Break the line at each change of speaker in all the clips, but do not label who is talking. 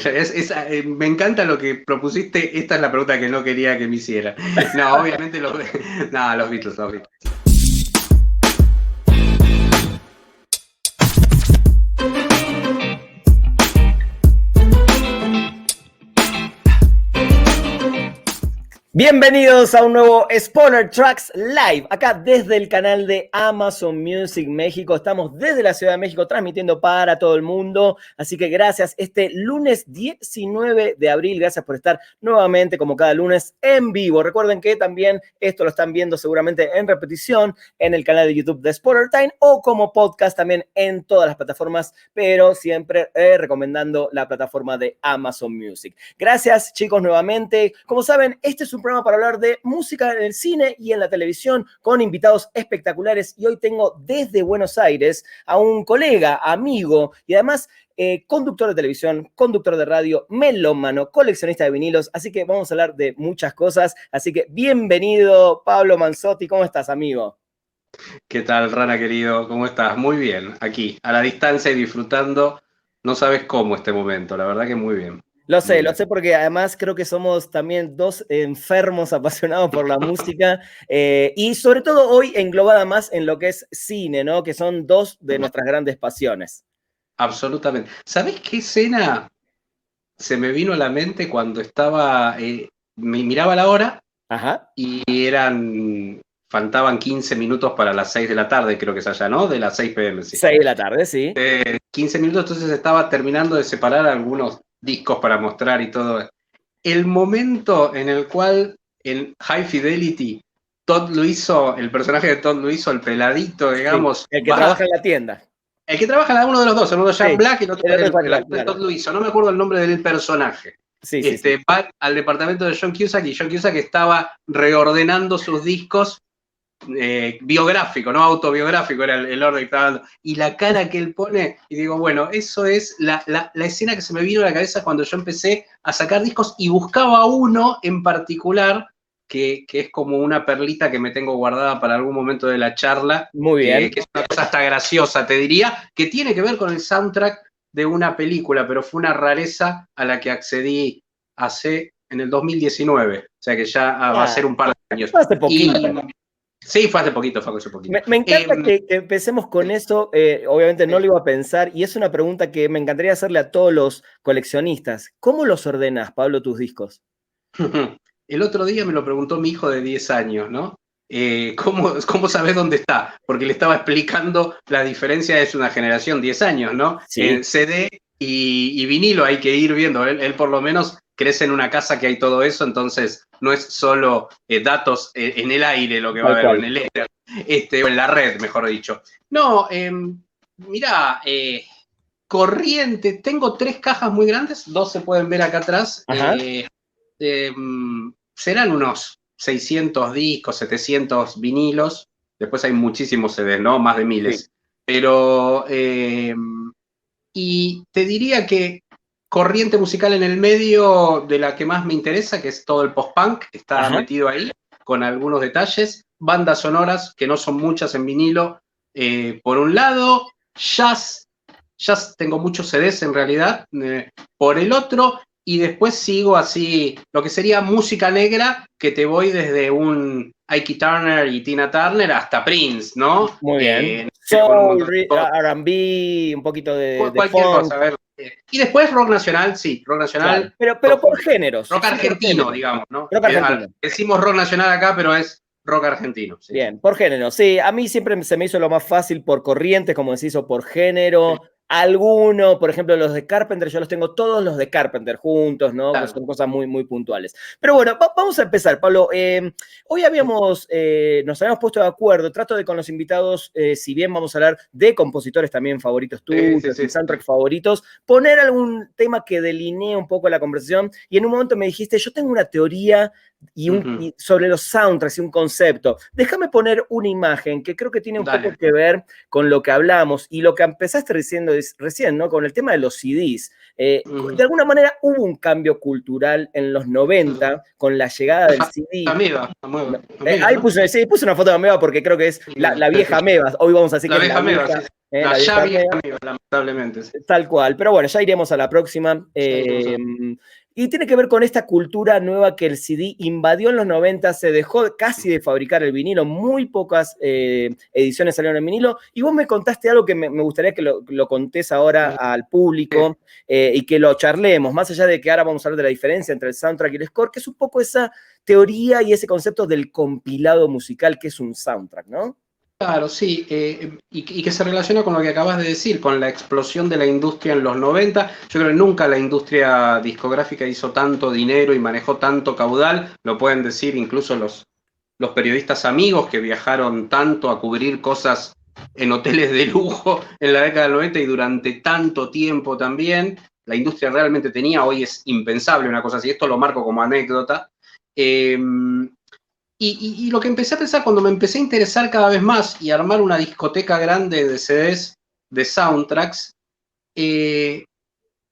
Me encanta lo que propusiste. Esta es la pregunta que no quería que me hiciera. No, obviamente los Beatles.
Bienvenidos a un nuevo Spoiler Tracks Live, acá desde el canal de Amazon Music México. Estamos desde la Ciudad de México transmitiendo para todo el mundo, así que gracias este lunes 19 de abril, gracias por estar nuevamente como cada lunes en vivo. Recuerden que también esto lo están viendo seguramente en repetición en el canal de YouTube de Spoiler Time o como podcast también en todas las plataformas, pero siempre recomendando la plataforma de Amazon Music. Gracias chicos nuevamente. Como saben, este es un programa para hablar de música en el cine y en la televisión con invitados espectaculares y hoy tengo desde Buenos Aires a un colega, amigo y además conductor de televisión, conductor de radio, melómano, coleccionista de vinilos, así que vamos a hablar de muchas cosas, así que bienvenido Pablo Manzotti, ¿cómo estás amigo?
¿Qué tal, Rana querido? ¿Cómo estás? Muy bien, aquí, a la distancia y disfrutando, no sabes cómo este momento, la verdad que muy bien.
Lo sé porque además creo que somos también dos enfermos apasionados por la música y sobre todo hoy englobada más en lo que es cine, ¿no? Que son dos de nuestras grandes pasiones.
Absolutamente. ¿Sabés qué escena se me vino a la mente cuando estaba, miraba la hora?
Ajá.
Y faltaban 15 minutos para las 6 de la tarde, creo que es allá, ¿no? De las 6 p.m. Sí.
6 de la tarde, sí.
15 minutos, entonces estaba terminando de separar algunos discos para mostrar y todo. El momento en el cual en High Fidelity Todd lo hizo, el personaje de Todd lo hizo, el peladito, digamos.
Sí, el que trabaja en la tienda.
El que trabaja en uno de los dos, uno Jack Black y el otro
el
Todd lo hizo. No me acuerdo el nombre del personaje.
Sí.
Va al departamento de John Cusack y John Cusack estaba reordenando sus discos biográfico, no autobiográfico, era el orden que estaba dando. Y la cara que él pone, y digo, bueno, eso es la escena que se me vino a la cabeza cuando yo empecé a sacar discos y buscaba uno en particular que es como una perlita que me tengo guardada para algún momento de la charla.
Muy bien.
Que es una cosa hasta graciosa, te diría, que tiene que ver con el soundtrack de una película, pero fue una rareza a la que accedí en el 2019, o sea que ya va a ser un par de años.
Hace poquito.
Sí, fue hace poquito.
Me encanta que empecemos con eso, obviamente no lo iba a pensar, y es una pregunta que me encantaría hacerle a todos los coleccionistas. ¿Cómo los ordenás, Pablo, tus discos?
El otro día me lo preguntó mi hijo de 10 años, ¿no? ¿Cómo sabes dónde está? Porque le estaba explicando la diferencia, es una generación, 10 años, ¿no?
Sí.
CD y vinilo hay que ir viendo, él por lo menos crece en una casa que hay todo eso, entonces no es solo datos en el aire lo que va a haber, en el éter, o en la red, mejor dicho. No, mirá, corriente, tengo 3 cajas muy grandes, 2 se pueden ver acá atrás, serán unos 600 discos, 700 vinilos, después hay muchísimos CDs, ¿no? Más de miles. Sí. Pero, y te diría que corriente musical en el medio de la que más me interesa, que es todo el post-punk, está metido ahí, con algunos detalles, bandas sonoras, que no son muchas en vinilo, por un lado, jazz tengo muchos CDs en realidad, por el otro, y después sigo así, lo que sería música negra, que te voy desde un Ike Turner y Tina Turner hasta Prince, ¿no?
Muy bien. Soul, R&B, un poquito de
cualquier cosa, a ver. Y después rock nacional, sí, rock nacional.
Claro. Pero por géneros.
Rock argentino, digamos, ¿no?
Rock argentino.
Decimos rock nacional acá, pero es rock argentino. Sí.
Bien, por género. Sí, a mí siempre se me hizo lo más fácil por corriente, como decís, o por género. Sí. Alguno, por ejemplo, los de Carpenter, yo los tengo todos los de Carpenter juntos, ¿no? Claro. Que son cosas muy, muy puntuales. Pero bueno, vamos a empezar, Pablo. Hoy nos habíamos puesto de acuerdo, trato de con los invitados, si bien vamos a hablar de compositores también favoritos tuyos, soundtrack favoritos, poner algún tema que delinee un poco la conversación, y en un momento me dijiste, yo tengo una teoría y sobre los soundtracks y un concepto. Déjame poner una imagen que creo que tiene un poco que ver con lo que hablamos y lo que empezaste recién, ¿no? Con el tema de los CDs. De alguna manera hubo un cambio cultural en los 90 con la llegada del CD.
Ameba,
ahí puse una foto de Ameba porque creo que es la vieja Ameba. Hoy vamos a decir que es la vieja
Ya vi, amigo, lamentablemente. Sí.
Tal cual, pero bueno, ya iremos a la próxima. Y tiene que ver con esta cultura nueva que el CD invadió en los 90, se dejó casi de fabricar el vinilo, muy pocas ediciones salieron en vinilo, y vos me contaste algo que me gustaría que lo contés ahora al público y que lo charlemos, más allá de que ahora vamos a hablar de la diferencia entre el soundtrack y el score, que es un poco esa teoría y ese concepto del compilado musical que es un soundtrack, ¿no?
Claro, sí, y que se relaciona con lo que acabas de decir, con la explosión de la industria en los 90. Yo creo que nunca la industria discográfica hizo tanto dinero y manejó tanto caudal, lo pueden decir incluso los periodistas amigos que viajaron tanto a cubrir cosas en hoteles de lujo en la década del 90 y durante tanto tiempo también. La industria realmente tenía, hoy es impensable una cosa así, esto lo marco como anécdota. Y lo que empecé a pensar cuando me empecé a interesar cada vez más y armar una discoteca grande de CDs, de soundtracks, y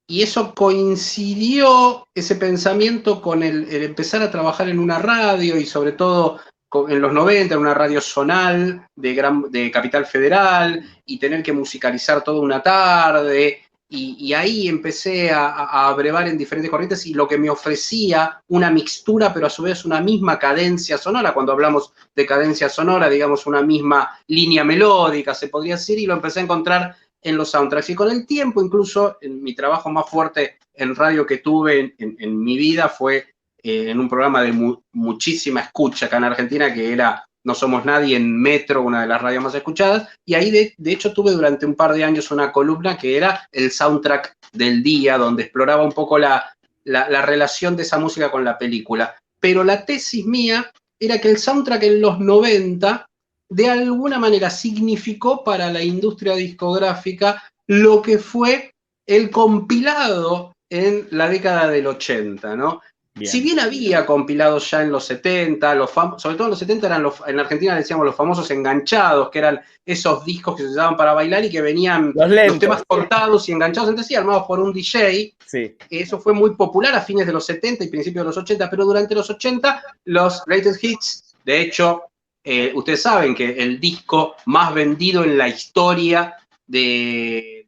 eso coincidió, ese pensamiento, con el empezar a trabajar en una radio y sobre todo en los 90, en una radio zonal de Capital Federal, y tener que musicalizar toda una tarde. Y ahí empecé a abrevar en diferentes corrientes y lo que me ofrecía una mixtura, pero a su vez una misma cadencia sonora. Cuando hablamos de cadencia sonora, digamos una misma línea melódica, se podría decir, y lo empecé a encontrar en los soundtracks. Y con el tiempo, incluso en mi trabajo más fuerte en radio que tuve en mi vida fue en un programa de muchísima escucha acá en Argentina, que era No Somos Nadie en Metro, una de las radios más escuchadas, y ahí de hecho tuve durante un par de años una columna que era el soundtrack del día, donde exploraba un poco la relación de esa música con la película. Pero la tesis mía era que el soundtrack en los 90 de alguna manera significó para la industria discográfica lo que fue el compilado en la década del 80, ¿no? Bien. Si bien había compilados ya en los 70, sobre todo en los 70 en Argentina decíamos los famosos enganchados, que eran esos discos que se usaban para bailar y que venían los temas cortados y enganchados entre sí, armados por un DJ. Sí. Eso fue muy popular a fines de los 70 y principios de los 80, pero durante los 80 los greatest hits, de hecho, ustedes saben que el disco más vendido en la historia del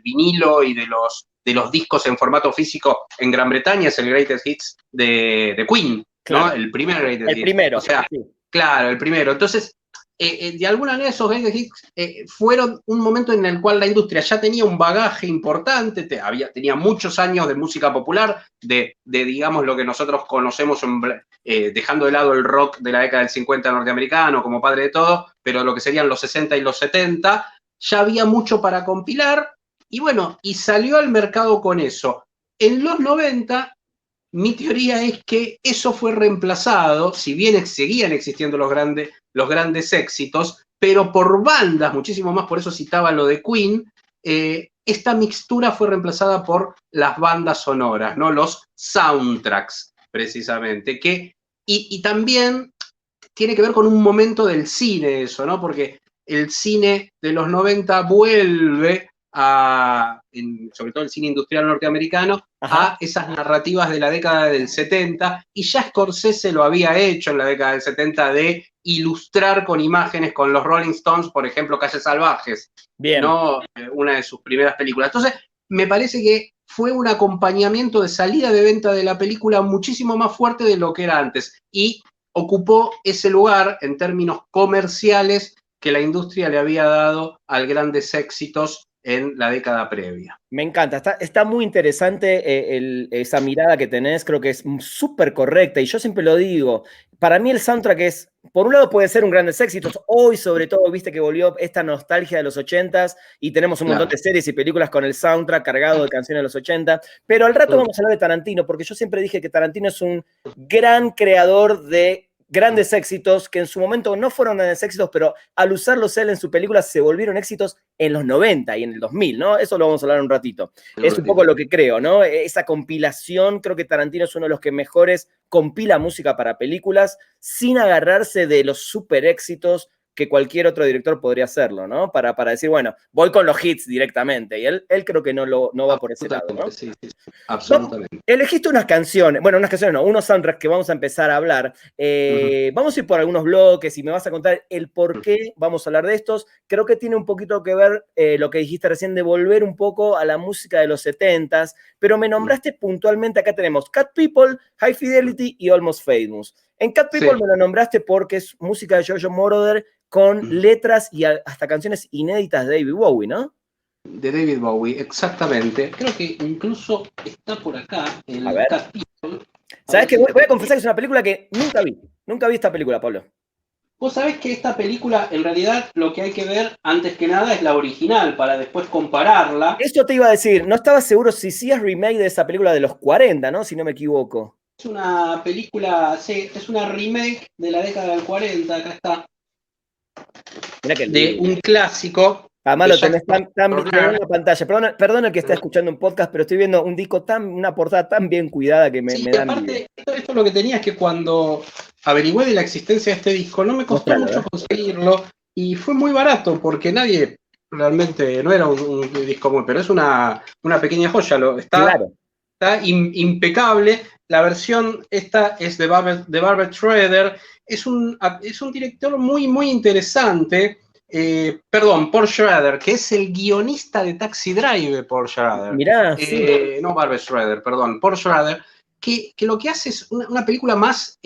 vinilo y de los discos en formato físico en Gran Bretaña es el Greatest Hits de Queen, claro, ¿no? El primer Greatest Hits. El primero. O sea, sí. Claro, el primero. Entonces, de alguna manera esos Greatest Hits fueron un momento en el cual la industria ya tenía un bagaje importante, tenía muchos años de música popular, de digamos lo que nosotros conocemos, dejando de lado el rock de la década del 50 norteamericano como padre de todo, pero lo que serían los 60 y los 70, ya había mucho para compilar. Y bueno, y salió al mercado con eso. En los 90, mi teoría es que eso fue reemplazado, si bien seguían existiendo los grandes éxitos, pero por bandas, muchísimo más, por eso citaba lo de Queen, esta mixtura fue reemplazada por las bandas sonoras, ¿no? Los soundtracks, precisamente, y también tiene que ver con un momento del cine eso, ¿no? Porque el cine de los 90 vuelve sobre todo el cine industrial norteamericano, a esas narrativas de la década del 70, y ya Scorsese lo había hecho en la década del 70 de ilustrar con imágenes con los Rolling Stones, por ejemplo, Calles Salvajes, bien, ¿no? Una de sus primeras películas. Entonces, me parece que fue un acompañamiento de salida de venta de la película muchísimo más fuerte de lo que era antes, y ocupó ese lugar en términos comerciales que la industria le había dado a grandes éxitos en la década previa.
Me encanta, está muy interesante esa mirada que tenés, creo que es súper correcta, y yo siempre lo digo, para mí el soundtrack es, por un lado puede ser un grandes éxitos, hoy sobre todo, viste que volvió esta nostalgia de los 80s, y tenemos un montón de series y películas con el soundtrack cargado de canciones de los 80, pero al rato vamos a hablar de Tarantino, porque yo siempre dije que Tarantino es un gran creador de grandes éxitos que en su momento no fueron grandes éxitos, pero al usarlos él en su película se volvieron éxitos en los 90 y en el 2000, ¿no? Eso lo vamos a hablar un ratito. Es un poco lo que creo, ¿no? Esa compilación, creo que Tarantino es uno de los que mejores compila música para películas sin agarrarse de los super éxitos que cualquier otro director podría hacerlo, ¿no? Para decir, bueno, voy con los hits directamente. Y él creo que no va por ese lado, ¿no?
Sí, absolutamente.
Elegiste unas canciones no, unos soundtracks que vamos a empezar a hablar. Vamos a ir por algunos bloques y me vas a contar el por qué vamos a hablar de estos. Creo que tiene un poquito que ver lo que dijiste recién de volver un poco a la música de los 70s, pero me nombraste puntualmente, acá tenemos Cat People, High Fidelity y Almost Famous. En Cat People me lo nombraste porque es música de Giorgio Moroder con letras y hasta canciones inéditas de David Bowie, ¿no?
De David Bowie, exactamente. Creo que incluso está por acá el Cat People.
¿Sabes qué? Voy a confesar que es una película que nunca vi. Nunca vi esta película, Pablo.
Vos sabés que esta película, en realidad, lo que hay que ver, antes que nada, es la original, para después compararla.
Eso te iba a decir, no estaba seguro si sí es remake de esa película de los 40, ¿no? Si no me equivoco.
Es una película, sí, es una remake de la década del 40, acá está.
Mirá que
de un clásico.
Además lo tenés tan bien en la pantalla. Perdón el que está escuchando un podcast, pero estoy viendo un disco una portada tan bien cuidada que me da
aparte, esto es lo que tenía, es que cuando averigüé de la existencia de este disco, no me costó mucho conseguirlo, y fue muy barato, porque nadie realmente, no era un disco muy, pero es una pequeña joya, está impecable. La versión esta es de Barbet Schroeder, es un director muy, muy interesante. Paul Schrader, que es el guionista de Taxi Driver, Paul Schrader.
Mirá, sí.
No Barbet Schroeder, perdón, Paul Schrader, que lo que hace es una película más,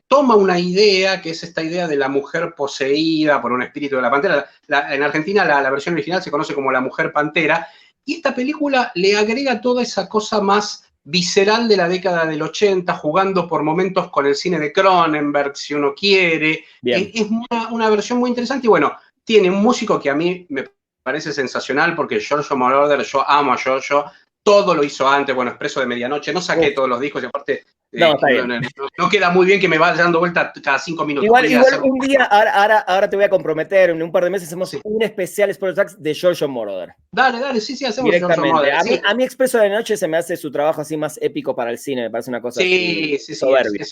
toma una idea, que es esta idea de la mujer poseída por un espíritu de la pantera. En Argentina la versión original se conoce como La Mujer Pantera, y esta película le agrega toda esa cosa más visceral de la década del 80, jugando por momentos con el cine de Cronenberg, si uno quiere. Es una versión muy interesante, y bueno, tiene un músico que a mí me parece sensacional, porque Giorgio Moroder, yo amo a Giorgio, todo lo hizo antes, bueno, Expreso de Medianoche, no saqué todos los discos, y aparte no queda muy bien que me vaya dando vuelta cada 5 minutos.
Igual un día, ahora te voy a comprometer, en un par de meses hacemos un especial Spoiler Tracks de Giorgio Moroder.
Dale, sí, hacemos
Giorgio Moroder. A mí Expreso de Noche se me hace su trabajo así más épico para el cine, me parece una cosa soberbia.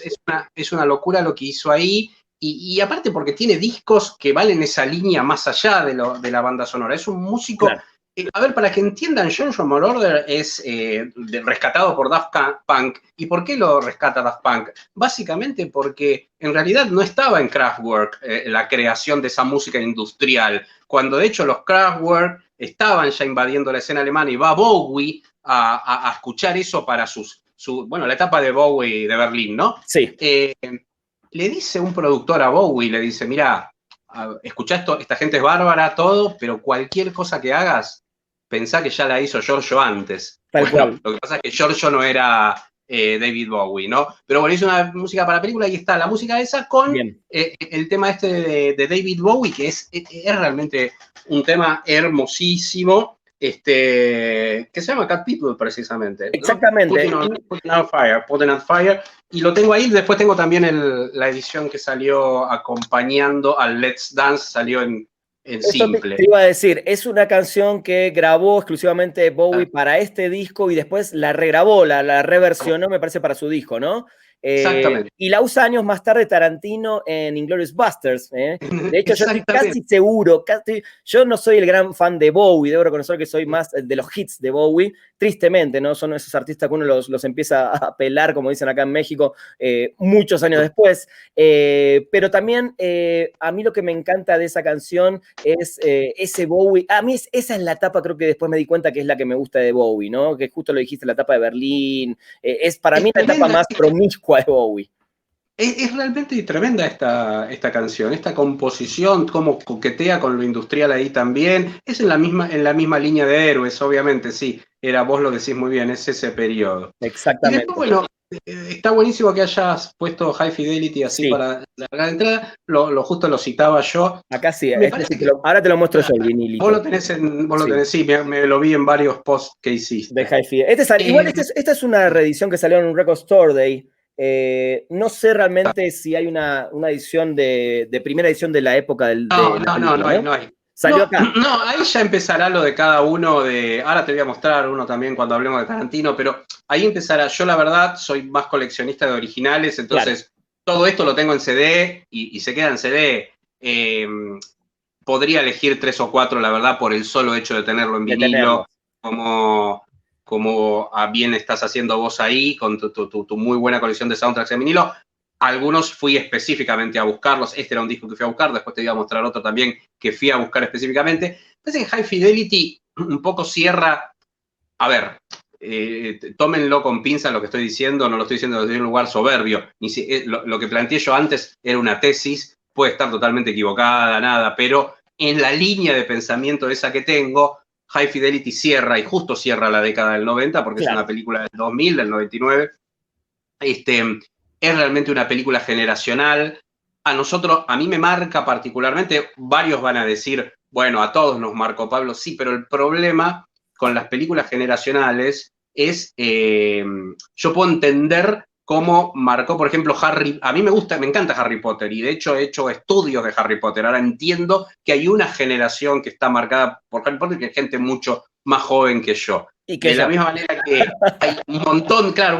Es una locura lo que hizo ahí. Y aparte porque tiene discos que valen esa línea más allá de la banda sonora. Es un músico... Claro. A ver, para que entiendan, Giorgio Moroder es rescatado por Daft Punk. ¿Y por qué lo rescata Daft Punk? Básicamente porque en realidad no estaba en Kraftwerk la creación de esa música industrial. Cuando de hecho los Kraftwerk estaban ya invadiendo la escena alemana, y va Bowie a escuchar eso para la etapa de Bowie de Berlín, ¿no?
Sí.
Le dice un productor a Bowie, le dice, mira, escuchá esto, esta gente es bárbara, todo, pero cualquier cosa que hagas, pensá que ya la hizo Giorgio antes. Bueno, lo que pasa es que Giorgio no era David Bowie, ¿no? Pero bueno, hizo una música para película, y está la música esa con el tema este de David Bowie, que es realmente un tema hermosísimo. Que se llama Cat People, precisamente.
Exactamente.
¿No? Putting on Fire. Y lo tengo ahí. Después tengo también la edición que salió acompañando al Let's Dance, salió en simple.
Te iba a decir, es una canción que grabó exclusivamente Bowie para este disco, y después la regrabó, la reversionó, me parece, para su disco, ¿no?
Exactamente.
Y la usa años más tarde Tarantino en Inglourious Basterds. De hecho, yo estoy casi seguro, yo no soy el gran fan de Bowie, debo reconocer que soy más de los hits de Bowie, tristemente, ¿no? Son esos artistas que uno los empieza a pelar, como dicen acá en México, muchos años después. Pero también a mí lo que me encanta de esa canción es ese Bowie. A mí esa es la etapa, creo que después me di cuenta que es la que me gusta de Bowie, ¿no? Que justo lo dijiste, la etapa de Berlín. Es para mí la etapa más promiscua de Bowie.
Es realmente tremenda esta canción, esta composición, cómo coquetea con lo industrial ahí también. Es en la misma línea de Héroes, obviamente, sí. Vos lo decís muy bien, es ese periodo.
Exactamente.
Y después, bueno, está buenísimo que hayas puesto High Fidelity así para la entrada. Justo lo citaba yo.
Acá sí, ahora te lo muestro yo, el vinilito.
Vos lo tenés, sí, me lo vi en varios posts que hiciste.
De High Fidelity. Igual esta es una reedición que salió en un Record Store Day. No sé realmente si hay una edición de primera edición de la época del.
No hay.
Salió acá.
No, ahí ya empezará lo de cada uno ahora te voy a mostrar uno también cuando hablemos de Tarantino, pero ahí empezará. Yo la verdad soy más coleccionista de originales, entonces todo esto lo tengo en CD y se queda en CD. podría elegir 3 o 4, la verdad, por el solo hecho de tenerlo en vinilo, como bien estás haciendo vos ahí, con tu muy buena colección de soundtracks en vinilo. Algunos fui específicamente a buscarlos. Este era un disco que fui a buscar, después te voy a mostrar otro también que fui a buscar específicamente. Entonces, en High Fidelity un poco cierra. A ver, tómenlo con pinza lo que estoy diciendo, no lo estoy diciendo desde un lugar soberbio. Lo que planteé yo antes era una tesis, puede estar totalmente equivocada, nada, pero en la línea de pensamiento esa que tengo, High Fidelity cierra, y justo cierra la década del 90, porque es una película del 2000, del 99. Es realmente una película generacional. A mí me marca particularmente, varios van a decir, bueno, a todos nos marcó Pablo, sí, pero el problema con las películas generacionales es, yo puedo entender cómo marcó, por ejemplo, a mí me encanta Harry Potter, y de hecho he hecho estudios de Harry Potter. Ahora entiendo que hay una generación que está marcada por Harry Potter, que hay gente mucho más joven que yo.
Y que
de la misma manera que hay un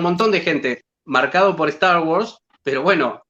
montón de gente marcado por Star Wars, pero bueno,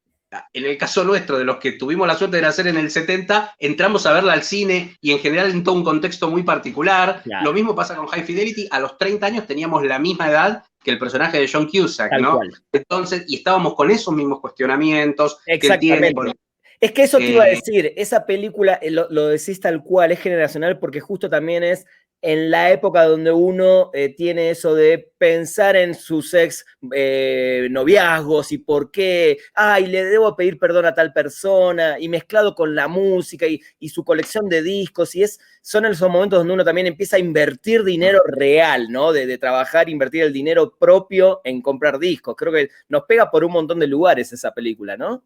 en el caso nuestro, de los que tuvimos la suerte de nacer en el 70, entramos a verla al cine y en general en todo un contexto muy particular. Claro. Lo mismo pasa con High Fidelity. A los 30 años teníamos la misma edad que el personaje de John Cusack, ¿no? Cual. Entonces, y estábamos con esos mismos cuestionamientos.
Exactamente. Es que eso te iba a decir, esa película, lo decís tal cual, es generacional porque justo también es en la época donde uno tiene eso de pensar en sus ex noviazgos y por qué, le debo pedir perdón a tal persona, y mezclado con la música y su colección de discos, y son esos momentos donde uno también empieza a invertir dinero real, ¿no? De trabajar, invertir el dinero propio en comprar discos. Creo que nos pega por un montón de lugares esa película, ¿no?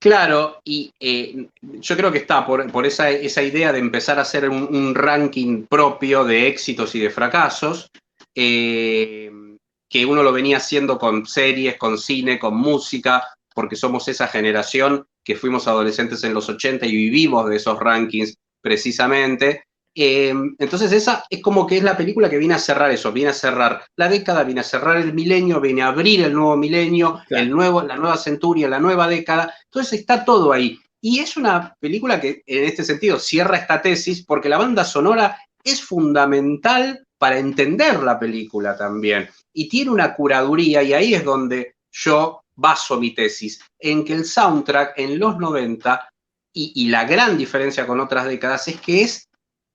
Claro, y yo creo que está por esa idea de empezar a hacer un ranking propio de éxitos y de fracasos, que uno lo venía haciendo con series, con cine, con música, porque somos esa generación que fuimos adolescentes en los 80 y vivimos de esos rankings precisamente. Entonces esa es como que es la película que viene a cerrar eso, viene a cerrar la década, viene a cerrar el milenio, viene a abrir el nuevo milenio, claro. La nueva centuria, la nueva década. Entonces está todo ahí. Y es una película que en este sentido cierra esta tesis porque la banda sonora es fundamental para entender la película también. Y tiene una curaduría, y ahí es donde yo baso mi tesis, en que el soundtrack en los 90, y la gran diferencia con otras décadas, es que es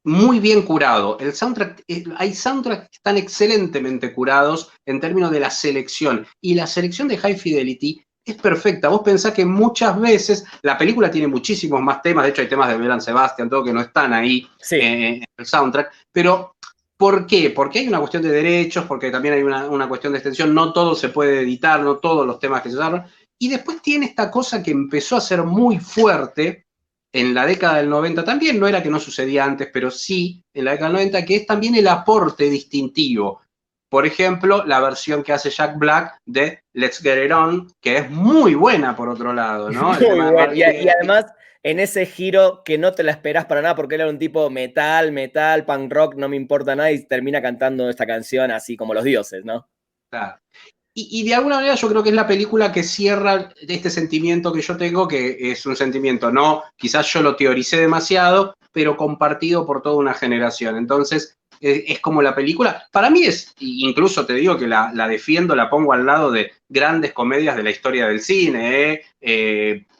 muy bien curado. El soundtrack, hay soundtracks que están excelentemente curados en términos de la selección, y la selección de High Fidelity es perfecta. Vos pensás que muchas veces la película tiene muchísimos más temas, de hecho hay temas de Belle Sebastian, todo que no están ahí en el soundtrack, pero ¿por qué? Porque hay una cuestión de derechos, porque también hay una cuestión de extensión, no todo se puede editar, no todos los temas que se usaron, y después tiene esta cosa que empezó a ser muy fuerte en la década del 90 también, no era que no sucedía antes, pero sí en la década del 90, que es también el aporte distintivo. Por ejemplo, la versión que hace Jack Black de Let's Get It On, que es muy buena por otro lado, ¿no?
Muy buena. Y además, en ese giro que no te la esperás para nada, porque él era un tipo metal, punk rock, no me importa nada, y termina cantando esta canción así como los dioses, ¿no?
Claro. Y de alguna manera yo creo que es la película que cierra este sentimiento que yo tengo, que es un sentimiento, no, quizás yo lo teoricé demasiado, pero compartido por toda una generación. Entonces, es como la película, para mí es, incluso te digo que la defiendo, la pongo al lado de grandes comedias de la historia del cine.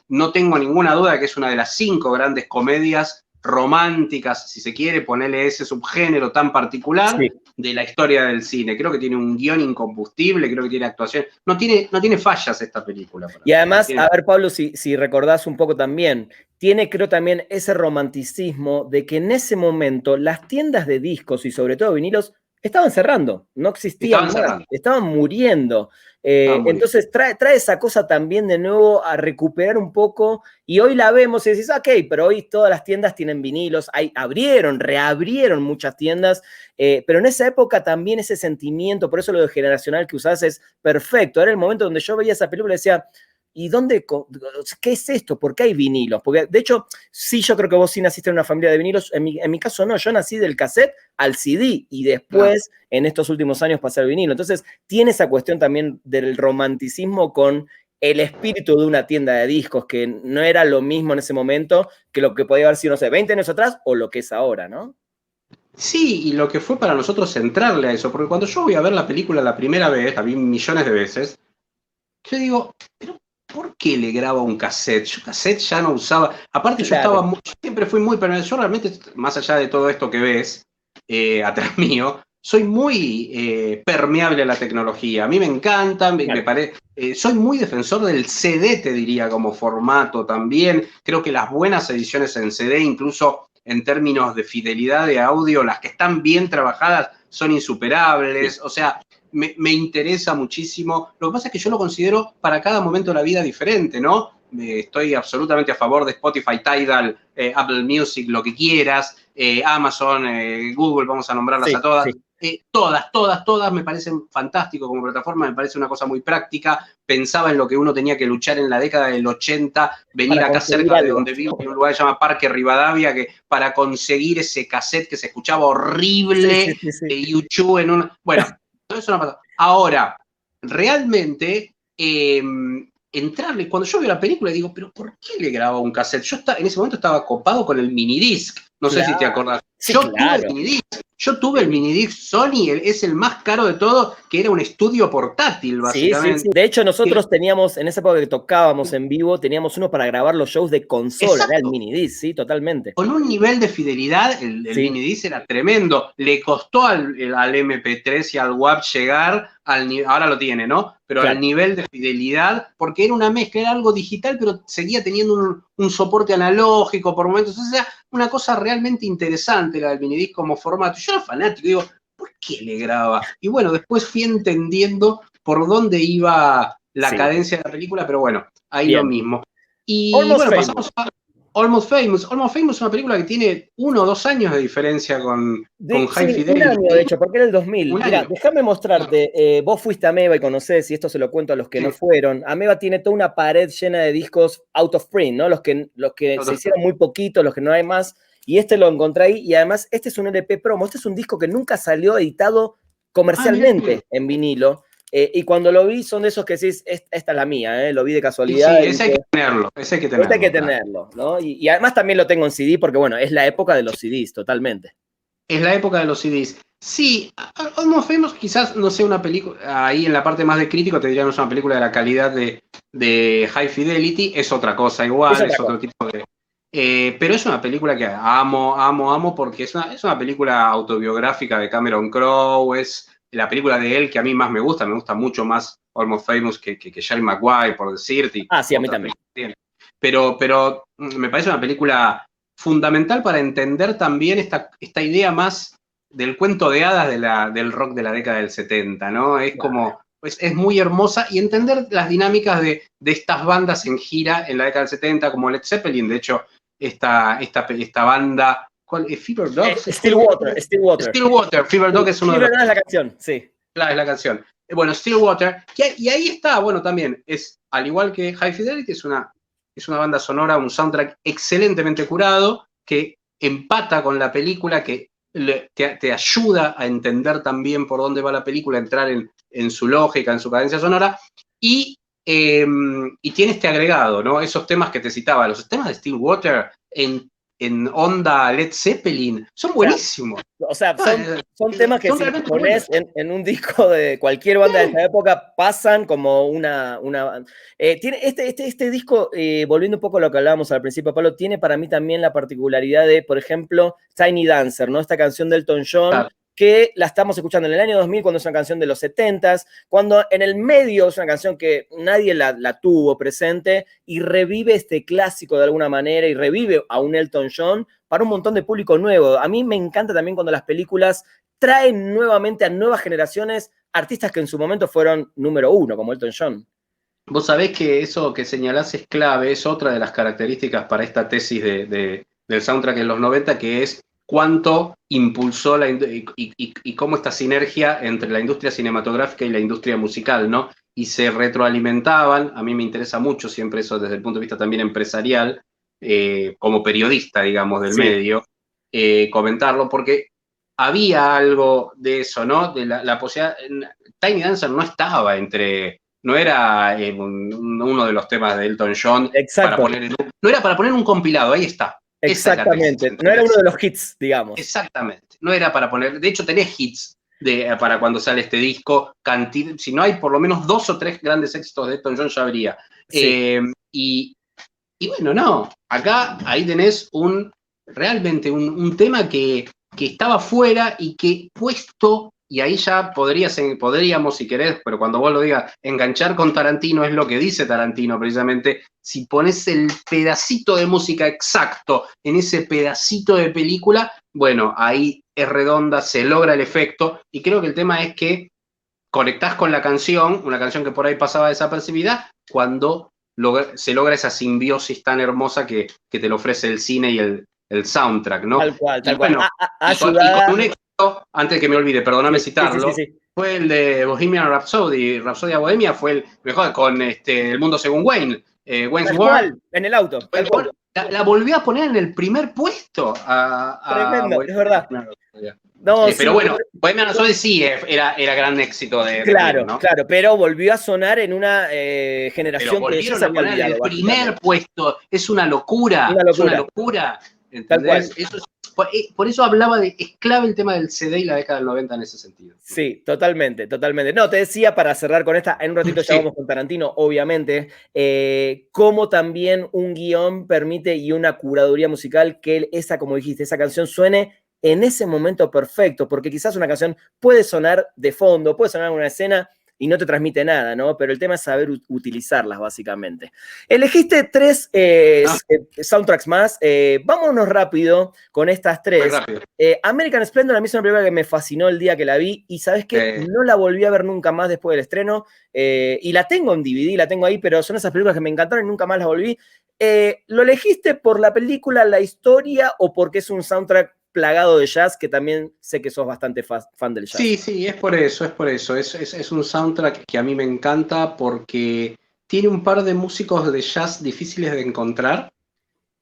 No tengo ninguna duda de que es una de las 5 grandes comedias románticas, si se quiere, ponerle ese subgénero tan particular de la historia del cine. Creo que tiene un guión incombustible, creo que tiene actuación. No tiene fallas esta película.
Y además, a ver, Pablo, si recordás un poco también, tiene, creo, también ese romanticismo de que en ese momento las tiendas de discos y sobre todo vinilos estaban cerrando, no existían más, estaban muriendo. Entonces trae esa cosa también de nuevo a recuperar un poco, y hoy la vemos y decís, ok, pero hoy todas las tiendas tienen vinilos, reabrieron muchas tiendas, pero en esa época también ese sentimiento, por eso lo de generacional que usás es perfecto. Era el momento donde yo veía esa película y decía, ¿y qué es esto? ¿Por qué hay vinilos? Porque, de hecho, sí, yo creo que vos sí naciste en una familia de vinilos. En mi caso no, yo nací del cassette al CD y después, en estos últimos años, pasé al vinilo. Entonces, tiene esa cuestión también del romanticismo con el espíritu de una tienda de discos, que no era lo mismo en ese momento que lo que podía haber sido, no sé, 20 años atrás o lo que es ahora, ¿no?
Sí, y lo que fue para nosotros entrarle a eso, porque cuando yo voy a ver la película la primera vez, la vi millones de veces, yo digo, pero ¿por qué le graba un cassette? Yo cassette ya no usaba. Aparte,
Claro.
yo siempre fui muy, pero yo realmente, más allá de todo esto que ves atrás mío, soy muy permeable a la tecnología. A mí me encanta, me parece. Soy muy defensor del CD, te diría, como formato también. Creo que las buenas ediciones en CD, incluso en términos de fidelidad de audio, las que están bien trabajadas son insuperables.
Sí.
O sea, me interesa muchísimo. Lo que pasa es que yo lo considero para cada momento de la vida diferente, ¿no? Estoy absolutamente a favor de Spotify, Tidal, Apple Music, lo que quieras, Amazon, Google, vamos a nombrarlas a todas.
Sí.
Todas me parecen fantástico como plataforma, me parece una cosa muy práctica. Pensaba en lo que uno tenía que luchar en la década del 80, venir
Para
acá
conseguir
cerca de
algo.
donde vivo, en un lugar que se llama Parque Rivadavia, que para conseguir ese cassette que se escuchaba horrible de YouTube en un... Bueno, eso no pasa. Ahora, realmente, entrarle, cuando yo veo la película digo, pero ¿por qué le grababa un cassette? En ese momento estaba copado con el minidisc, no sé si te acordás.
Sí,
Yo tuve el
claro.
minidisc, yo tuve el
Sí.
minidisc Sony, es el más caro de todo, que era un estudio portátil,
Sí.
básicamente.
De hecho, nosotros teníamos, en esa época que tocábamos en vivo, teníamos uno para grabar los shows de consola, era el
Exacto.
minidisc, sí, totalmente.
Con un nivel de fidelidad, el
Sí.
minidisc era tremendo. Le costó al MP3 y al WAP llegar ahora lo tiene, ¿no? Pero
Claro.
al nivel de fidelidad, porque era una mezcla, era algo digital, pero seguía teniendo un soporte analógico por momentos. O sea, una cosa realmente interesante la del minidisc como formato. Yo era fanático, digo, ¿por qué le graba? Y bueno, después fui entendiendo por dónde iba la cadencia de la película, pero bueno, ahí lo
Bien.
mismo. Y
Almost
bueno,
Famous.
pasamos a Almost Famous. Almost Famous es una película que tiene 1 o 2 años de diferencia con High
Sí, un año
Fidelity.
de hecho, porque era el 2000.
Un
Mira,
año.
déjame mostrarte, vos fuiste a Ameba y conocés, y esto se lo cuento a los que no
Sí.
fueron. Ameba tiene toda una pared llena de discos out of print, ¿no? Los que se hicieron muy poquitos, los que no hay más, y este lo encontré ahí, y además este es un LP promo, este es un disco que nunca salió editado comercialmente en vinilo, y cuando lo vi son de esos que decís, esta es la mía, lo vi de casualidad.
Sí, ese hay que tenerlo. Ese hay que tenerlo.
Este hay que tenerlo, ¿no? Y además también lo tengo en CD porque, bueno, es la época de los CDs, totalmente.
Es la época de los CDs. Sí, Almost Famous quizás no sea una película, ahí en la parte más de crítico te diría no es una película de la calidad de High Fidelity, es otra cosa igual, es otro tipo de... pero es una película que amo, porque es una película autobiográfica de Cameron Crowe, es la película de él que a mí más me gusta mucho más Almost Famous que Jerry Maguire, por decirte.
Sí, a mí también.
Pero me parece una película fundamental para entender también esta idea más del cuento de hadas del rock de la década del 70, ¿no? Es como, pues, es muy hermosa y entender las dinámicas de estas bandas en gira en la década del 70, como Led Zeppelin, de hecho, esta banda, ¿cuál es? Fever Dog.
Stillwater.
Fever Dog es uno de los...
Fever Dog es la canción, sí.
Claro, es la canción. Bueno, Stillwater, y ahí está, bueno, también, es, al igual que High Fidelity, es una banda sonora, un soundtrack excelentemente curado, que empata con la película, que te ayuda a entender también por dónde va la película, entrar en su lógica, en su cadencia sonora, y tiene este agregado, ¿no? Esos temas que te citaba, los temas de Stillwater en onda Led Zeppelin, son buenísimos.
O sea, son temas que si pones en un disco de cualquier banda de esa época, pasan como una tiene este disco, volviendo un poco a lo que hablábamos al principio, Pablo, tiene para mí también la particularidad de, por ejemplo, Tiny Dancer, ¿no? Esta canción de Elton John, que la estamos escuchando en el año 2000, cuando es una canción de los 70s, cuando en el medio es una canción que nadie la tuvo presente, y revive este clásico de alguna manera, y revive a un Elton John para un montón de público nuevo. A mí me encanta también cuando las películas traen nuevamente a nuevas generaciones artistas que en su momento fueron número uno, como Elton John.
Vos sabés que eso que señalás es clave, es otra de las características para esta tesis del soundtrack en los 90, que es cuánto impulsó y cómo esta sinergia entre la industria cinematográfica y la industria musical, ¿no? Y se retroalimentaban, a mí me interesa mucho siempre eso desde el punto de vista también empresarial, como periodista, digamos, del medio, comentarlo, porque había algo de eso, ¿no? De la posibilidad. Tiny Dancer no estaba entre no era uno de los temas de Elton John.
Exacto.
No era para poner un compilado, ahí está.
Exactamente, no era uno de los hits, digamos.
Exactamente, no era para poner, de hecho tenés hits para cuando sale este disco, si no hay por lo menos 2 o 3 grandes éxitos de Elton John ya habría.
Sí.
Y bueno, no, acá ahí tenés realmente un tema que estaba fuera y que puesto, y ahí ya podríamos, si querés, pero cuando vos lo digas, enganchar con Tarantino, es lo que dice Tarantino precisamente, si pones el pedacito de música exacto en ese pedacito de película, bueno, ahí es redonda, se logra el efecto, y creo que el tema es que conectás con la canción, una canción que por ahí pasaba desapercibida, cuando se logra esa simbiosis tan hermosa que te lo ofrece el cine y el soundtrack, ¿no?
Tal cual, tal cual.
Y con un éxito, antes de que me olvide, perdóname citarlo,
sí.
fue el de Bohemian Rhapsody. Rhapsodia Bohemia fue el mejor con El Mundo Según Wayne. Wayne's World.
En el auto.
La volvió a poner en el primer puesto.
Tremendo, es verdad.
No, pero bueno, Bohemian Rhapsody sí era gran éxito de
Claro,
Queen, ¿no?
Claro, pero volvió a sonar en una generación
que ya se había olvidado. En el primer puesto, es una locura. Es una locura. ¿Entendés? Por eso hablaba es clave el tema del CD y la década del 90 en ese sentido.
Sí, totalmente. No, te decía, para cerrar con esta, en un ratito ya vamos con Tarantino, obviamente, cómo también un guión permite y una curaduría musical que como dijiste, esa canción suene en ese momento perfecto, porque quizás una canción puede sonar de fondo, puede sonar en una escena y no te transmite nada, ¿no? Pero el tema es saber utilizarlas, básicamente. Elegiste 3 soundtracks más. Vámonos rápido con estas 3. American Splendor a mí es una película que me fascinó el día que la vi y ¿sabes qué? No la volví a ver nunca más después del estreno y la tengo en DVD, la tengo ahí, pero son esas películas que me encantaron y nunca más las volví. ¿Lo elegiste por la película, la historia o porque es un soundtrack plagado de jazz, que también sé que sos bastante fan del jazz?
Sí, es por eso. Es un soundtrack que a mí me encanta porque tiene un par de músicos de jazz difíciles de encontrar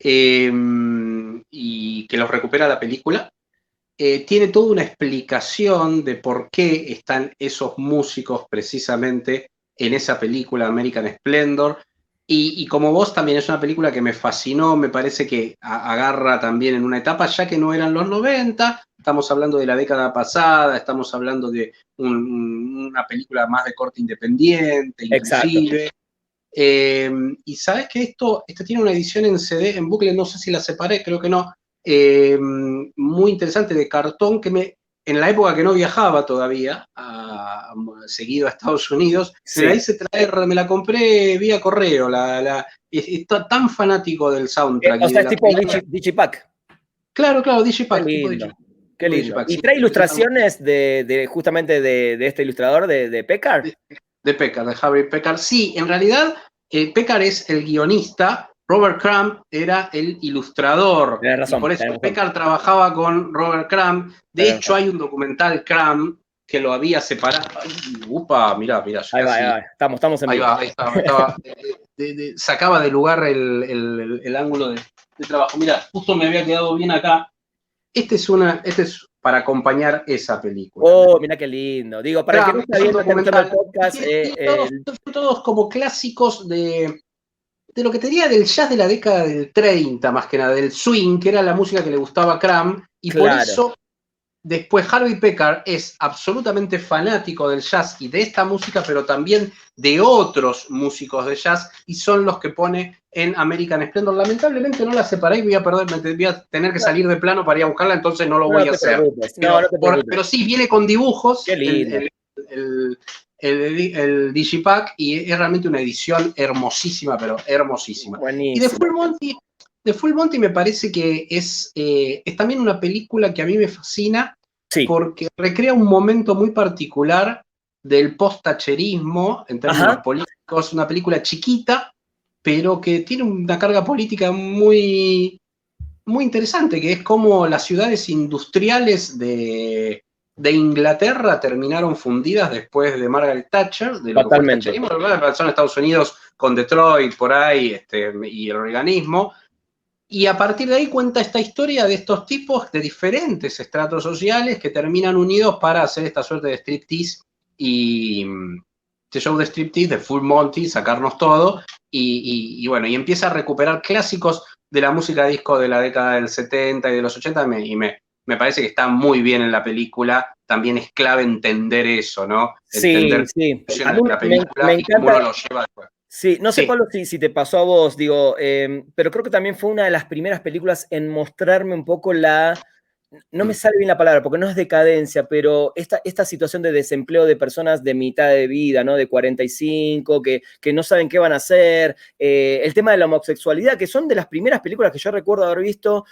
y que los recupera la película. Tiene toda una explicación de por qué están esos músicos precisamente en esa película American Splendor. Y como vos, también es una película que me fascinó, me parece que agarra también en una etapa ya que no eran los 90, estamos hablando de la década pasada, estamos hablando de una película más de corte independiente, inclusive. Y sabes que esto tiene una edición en CD, en bucle, no sé si la separé, creo que no, muy interesante de cartón que en la época que no viajaba todavía seguido a Estados Unidos, me la hice traer, me la compré vía correo, está tan fanático del soundtrack.
O sea, es tipo Digipack.
Claro, Digipack.
Qué lindo. ¿Y trae ilustraciones justamente de este ilustrador, de Pekar?
De Pekar, de Harvey Pekar. Sí, en realidad Pekar es el guionista, Robert Crumb era el ilustrador.
Tienes razón,
y por eso Pekar trabajaba con Robert Crumb. De hecho, hay un documental Crumb que lo había separado. Mirá.
Ahí va. Estamos en vivo.
Ahí estaba. Sacaba de lugar el ángulo de trabajo. Mirá, justo me había quedado bien acá. Este es para acompañar esa película.
Oh, mira qué lindo. Digo, para el que no está viendo el podcast.
Son todos como clásicos de lo que te diría del jazz de la década del 30, más que nada, del swing, que era la música que le gustaba a Crumb, y por eso después Harvey Pekar es absolutamente fanático del jazz y de esta música, pero también de otros músicos de jazz, y son los que pone en American Splendor. Lamentablemente no la separé y voy a tener que salir de plano para ir a buscarla, entonces no lo voy a hacer. Pero sí, viene con dibujos.
Qué lindo.
El Digipack, y es realmente una edición hermosísima, pero hermosísima.
Buenísimo.
Y de Full Monty me parece que es también una película que a mí me fascina, porque recrea un momento muy particular del post-tacherismo en términos políticos, una película chiquita, pero que tiene una carga política muy, muy interesante, que es como las ciudades industriales de Inglaterra terminaron fundidas después de Margaret Thatcher, de lo que fue el tacherismo. Pasó en Estados Unidos con Detroit, por ahí, y el reaganismo. Y a partir de ahí cuenta esta historia de estos tipos de diferentes estratos sociales que terminan unidos para hacer esta suerte de striptease y este show de striptease, de Full Monty, sacarnos todo, y bueno, y empieza a recuperar clásicos de la música disco de la década del 70 y de los 80, me parece que está muy bien en la película. También es clave entender eso, ¿no?
Sí,
Entender
sí.
cómo
A mí
funciona la
me
película y cómo uno
encanta.
lo lleva después.
Sí, no sé,
Sí.
Pablo, si te pasó a vos, digo, pero creo que también fue una de las primeras películas en mostrarme un poco no me sale bien la palabra porque no es decadencia, pero esta situación de desempleo de personas de mitad de vida, ¿no? De 45, que no saben qué van a hacer, el tema de la homosexualidad, que son de las primeras películas que yo recuerdo haber visto,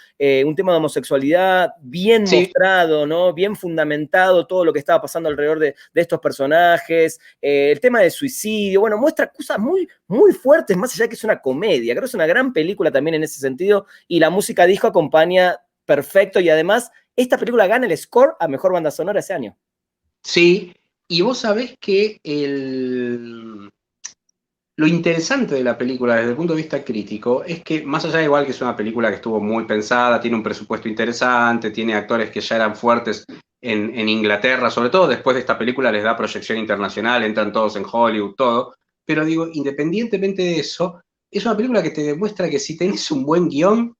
un tema de homosexualidad bien
Sí.
mostrado, ¿no? Bien fundamentado todo lo que estaba pasando alrededor de estos personajes, el tema del suicidio, bueno, muestra cosas muy, muy fuertes, más allá de que es una comedia, creo que es una gran película también en ese sentido, y la música disco acompaña perfecto, y además esta película gana el score a mejor banda sonora ese año.
Sí, y vos sabés que lo interesante de la película desde el punto de vista crítico es que, más allá de igual que es una película que estuvo muy pensada, tiene un presupuesto interesante, tiene actores que ya eran fuertes en Inglaterra, sobre todo después de esta película les da proyección internacional, entran todos en Hollywood, todo, pero digo, independientemente de eso, es una película que te demuestra que si tenés un buen guión,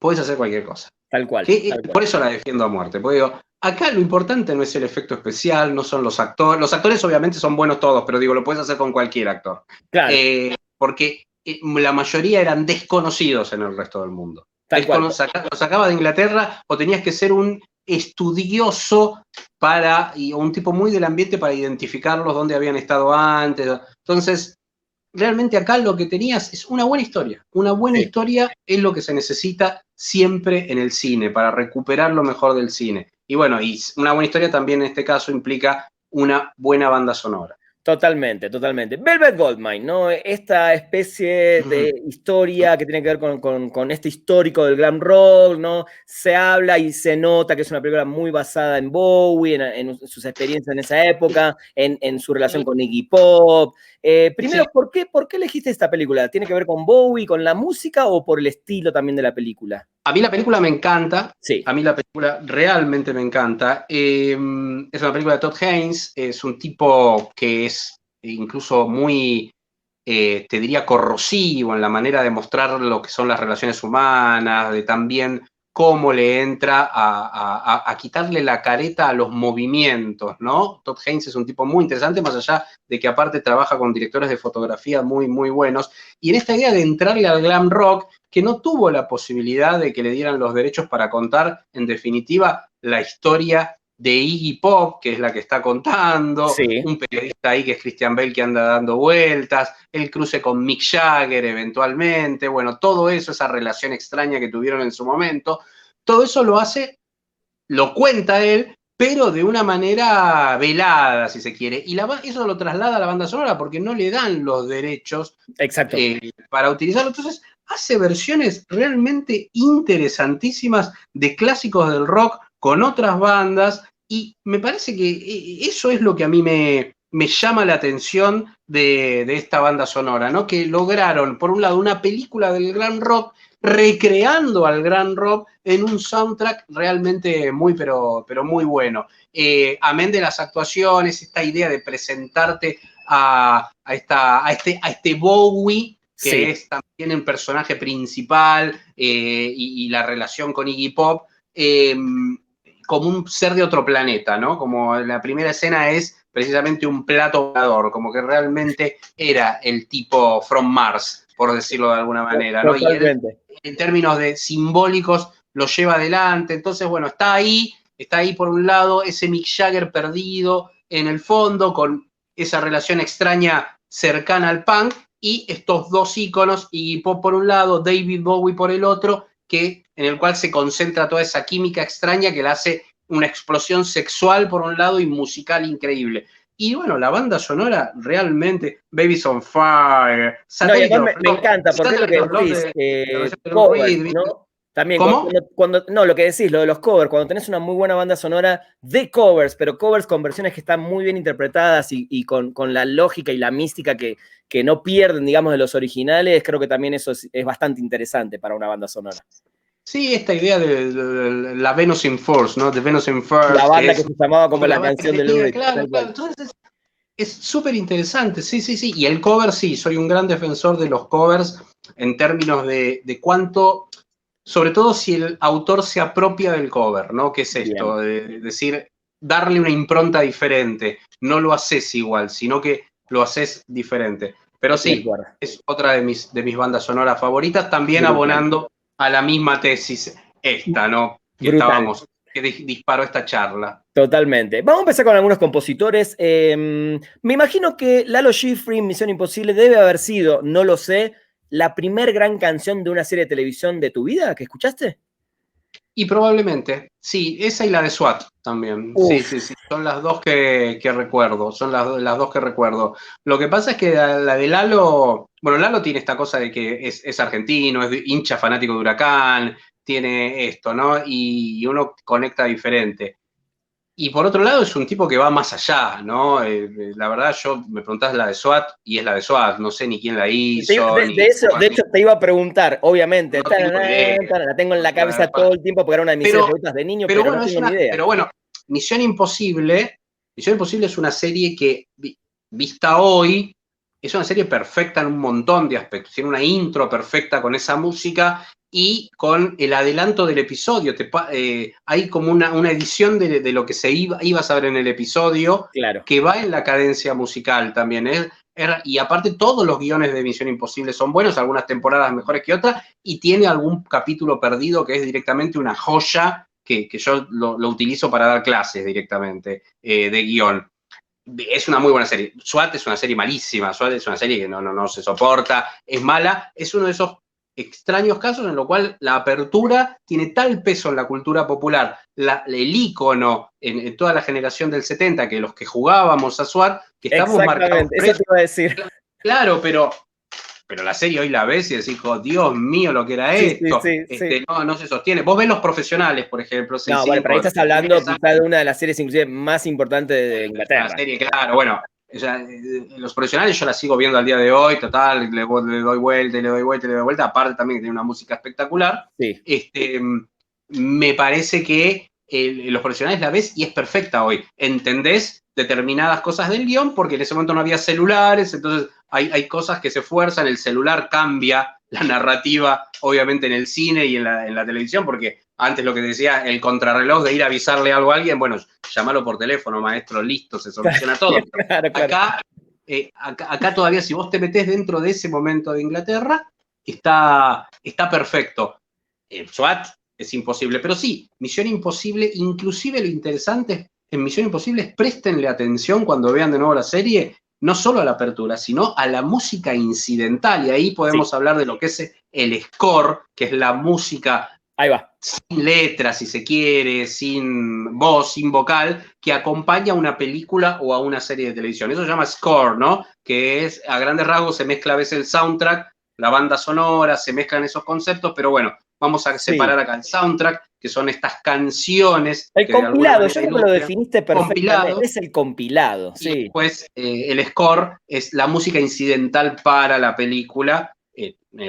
podés hacer cualquier cosa.
Tal cual, tal cual.
Por eso la defiendo a muerte, porque digo, acá lo importante no es el efecto especial, no son los actores. Los actores obviamente son buenos todos, pero digo, lo puedes hacer con cualquier actor.
Claro.
Porque la mayoría eran desconocidos en el resto del mundo.
Tal cual.
Los sacaba de Inglaterra o tenías que ser un estudioso o un tipo muy del ambiente para identificarlos dónde habían estado antes. Entonces, realmente acá lo que tenías es una buena historia. Una buena historia es lo que se necesita siempre en el cine, para recuperar lo mejor del cine. Y bueno, y una buena historia también en este caso implica una buena banda sonora.
Totalmente, totalmente. Velvet Goldmine, ¿no? Esta especie de historia que tiene que ver con este histórico del glam rock, ¿no? Se habla y se nota que es una película muy basada en Bowie, en sus experiencias en esa época, en su relación con Iggy Pop. Primero,
Sí.
¿por qué elegiste esta película? ¿Tiene que ver con Bowie, con la música o por el estilo también de la película?
A mí la película me encanta.
Sí.
A mí la película realmente me encanta. Es una película de Todd Haynes. Es un tipo que es incluso muy, te diría, corrosivo en la manera de mostrar lo que son las relaciones humanas, de también cómo le entra a quitarle la careta a los movimientos, ¿no? Todd Haynes es un tipo muy interesante, más allá de que aparte trabaja con directores de fotografía muy, muy buenos. Y en esta idea de entrarle al glam rock, que no tuvo la posibilidad de que le dieran los derechos para contar, en definitiva, la historia de Iggy Pop, que es la que está contando,
Sí.
un periodista ahí que es Christian Bale que anda dando vueltas, el cruce con Mick Jagger eventualmente, bueno, todo eso, esa relación extraña que tuvieron en su momento, todo eso lo cuenta él, pero de una manera velada, si se quiere, y eso lo traslada a la banda sonora porque no le dan los derechos para utilizarlo. Entonces, hace versiones realmente interesantísimas de clásicos del rock con otras bandas, y me parece que eso es lo que a mí me llama la atención de esta banda sonora, ¿no? Que lograron, por un lado, una película del gran rock recreando al gran rock en un soundtrack realmente muy, pero muy bueno. Amén de las actuaciones, esta idea de presentarte a este Bowie, que es también el personaje principal, y la relación con Iggy Pop, como un ser de otro planeta, ¿no? Como la primera escena es precisamente un plato volador, como que realmente era el tipo from Mars, por decirlo de alguna manera, ¿no? Y él, en términos de simbólicos, lo lleva adelante. Entonces, bueno, está ahí por un lado ese Mick Jagger perdido en el fondo, con esa relación extraña cercana al punk, y estos dos íconos, Iggy Pop por un lado, David Bowie por el otro, en el cual se concentra toda esa química extraña que le hace una explosión sexual por un lado y musical increíble. Y bueno, la banda sonora realmente, Baby's on Fire,
No, y además me encanta, porque es lo que decís, covers, ¿no? También,
¿Cómo?
no, lo que decís, lo de los covers, cuando tenés una muy buena banda sonora de covers, pero covers con versiones que están muy bien interpretadas y con la lógica y la mística que no pierden, digamos, de los originales, creo que también eso es bastante interesante para una banda sonora.
Sí, esta idea de la Venus in Force, ¿no? De Venus in Force.
La banda que se llamaba como la canción de Lou Reed.
Claro. Entonces, Es súper interesante, sí, sí, sí. Y el cover, sí, soy un gran defensor de los covers en términos de cuánto, sobre todo si el autor se apropia del cover, ¿no? ¿Qué es
Bien.
esto? De decir, darle una impronta diferente. No lo haces igual, sino que lo haces diferente. Pero
Estoy de
sí,
acuerdo.
es otra de mis bandas sonoras favoritas, también
Brutal.
abonando a la misma tesis esta, ¿no? Que
Brutal.
estábamos, que disparó esta charla.
Totalmente. Vamos a empezar con algunos compositores. Me imagino que Lalo Schifrin, Misión Imposible, debe haber sido, no lo sé, la primer gran canción de una serie de televisión de tu vida que escuchaste.
Y probablemente, sí, esa y la de SWAT también. Sí,
Uf,
sí, sí, son las dos que recuerdo, son las dos que recuerdo. Lo que pasa es que la de Lalo, bueno, Lalo tiene esta cosa de que es argentino, es hincha fanático de Huracán, tiene esto, ¿no? Y uno conecta diferente. Y por otro lado es un tipo que va más allá, ¿no? La verdad yo me preguntás la de SWAT y es la de SWAT, no sé ni quién la hizo, ni
de hecho, te iba a preguntar, obviamente.
no tengo idea.
La tengo en la cabeza todo el tiempo porque era una de mis series favoritas de niño, pero no
Bueno,
tengo ni idea.
pero bueno, Misión Imposible es una serie que, vista hoy, es una serie perfecta en un montón de aspectos. Tiene una intro perfecta con esa música y con el adelanto del episodio. Hay como una edición de lo que ibas a ver en el episodio,
Claro.
que va en la cadencia musical también. Y aparte todos los guiones de Misión Imposible son buenos, algunas temporadas mejores que otras, y tiene algún capítulo perdido que es directamente una joya que yo lo utilizo para dar clases directamente de guión. Es una muy buena serie. SWAT es una serie malísima, SWAT es una serie que no se soporta, es mala, es uno de esos extraños casos en lo cual la apertura tiene tal peso en la cultura popular, el ícono en toda la generación del 70, que los que jugábamos a SWAT, que estamos marcados.
Exactamente, eso te iba a decir.
Claro, pero la serie hoy la ves y decís, oh, Dios mío, lo que era esto.
Sí.
No se sostiene. Vos ves Los Profesionales, por ejemplo.
No, bueno, pero ahí estás hablando quizá de una de las series inclusive más importantes de Inglaterra.
La serie, claro, bueno. Los Profesionales yo la sigo viendo al día de hoy, total, le doy vuelta, le doy vuelta, le doy vuelta, aparte también que tiene una música espectacular.
Sí.
Me parece que Los Profesionales la ves y es perfecta hoy. Entendés determinadas cosas del guión porque en ese momento no había celulares, entonces hay cosas que se fuerzan, el celular cambia la narrativa, obviamente en el cine y en la televisión, porque antes lo que decía, el contrarreloj de ir a avisarle algo a alguien, bueno, llamalo por teléfono, maestro, listo, se soluciona todo.
Claro.
Acá todavía, si vos te metés dentro de ese momento de Inglaterra, está perfecto. SWAT es imposible, pero sí, Misión Imposible, inclusive lo interesante en Misión Imposible es préstenle atención cuando vean de nuevo la serie, no solo a la apertura, sino a la música incidental, y ahí podemos hablar de lo que es el score, que es la música
ahí va,
sin letras, si se quiere, sin voz, sin vocal, que acompaña a una película o a una serie de televisión. Eso se llama score, ¿no? Que es, a grandes rasgos, se mezcla a veces el soundtrack, la banda sonora, se mezclan esos conceptos, pero bueno, vamos a separar acá el soundtrack, que son estas canciones.
El
que
compilado, yo creo que lo definiste perfectamente, es el compilado,
sí. Y después el score es la música incidental para la película,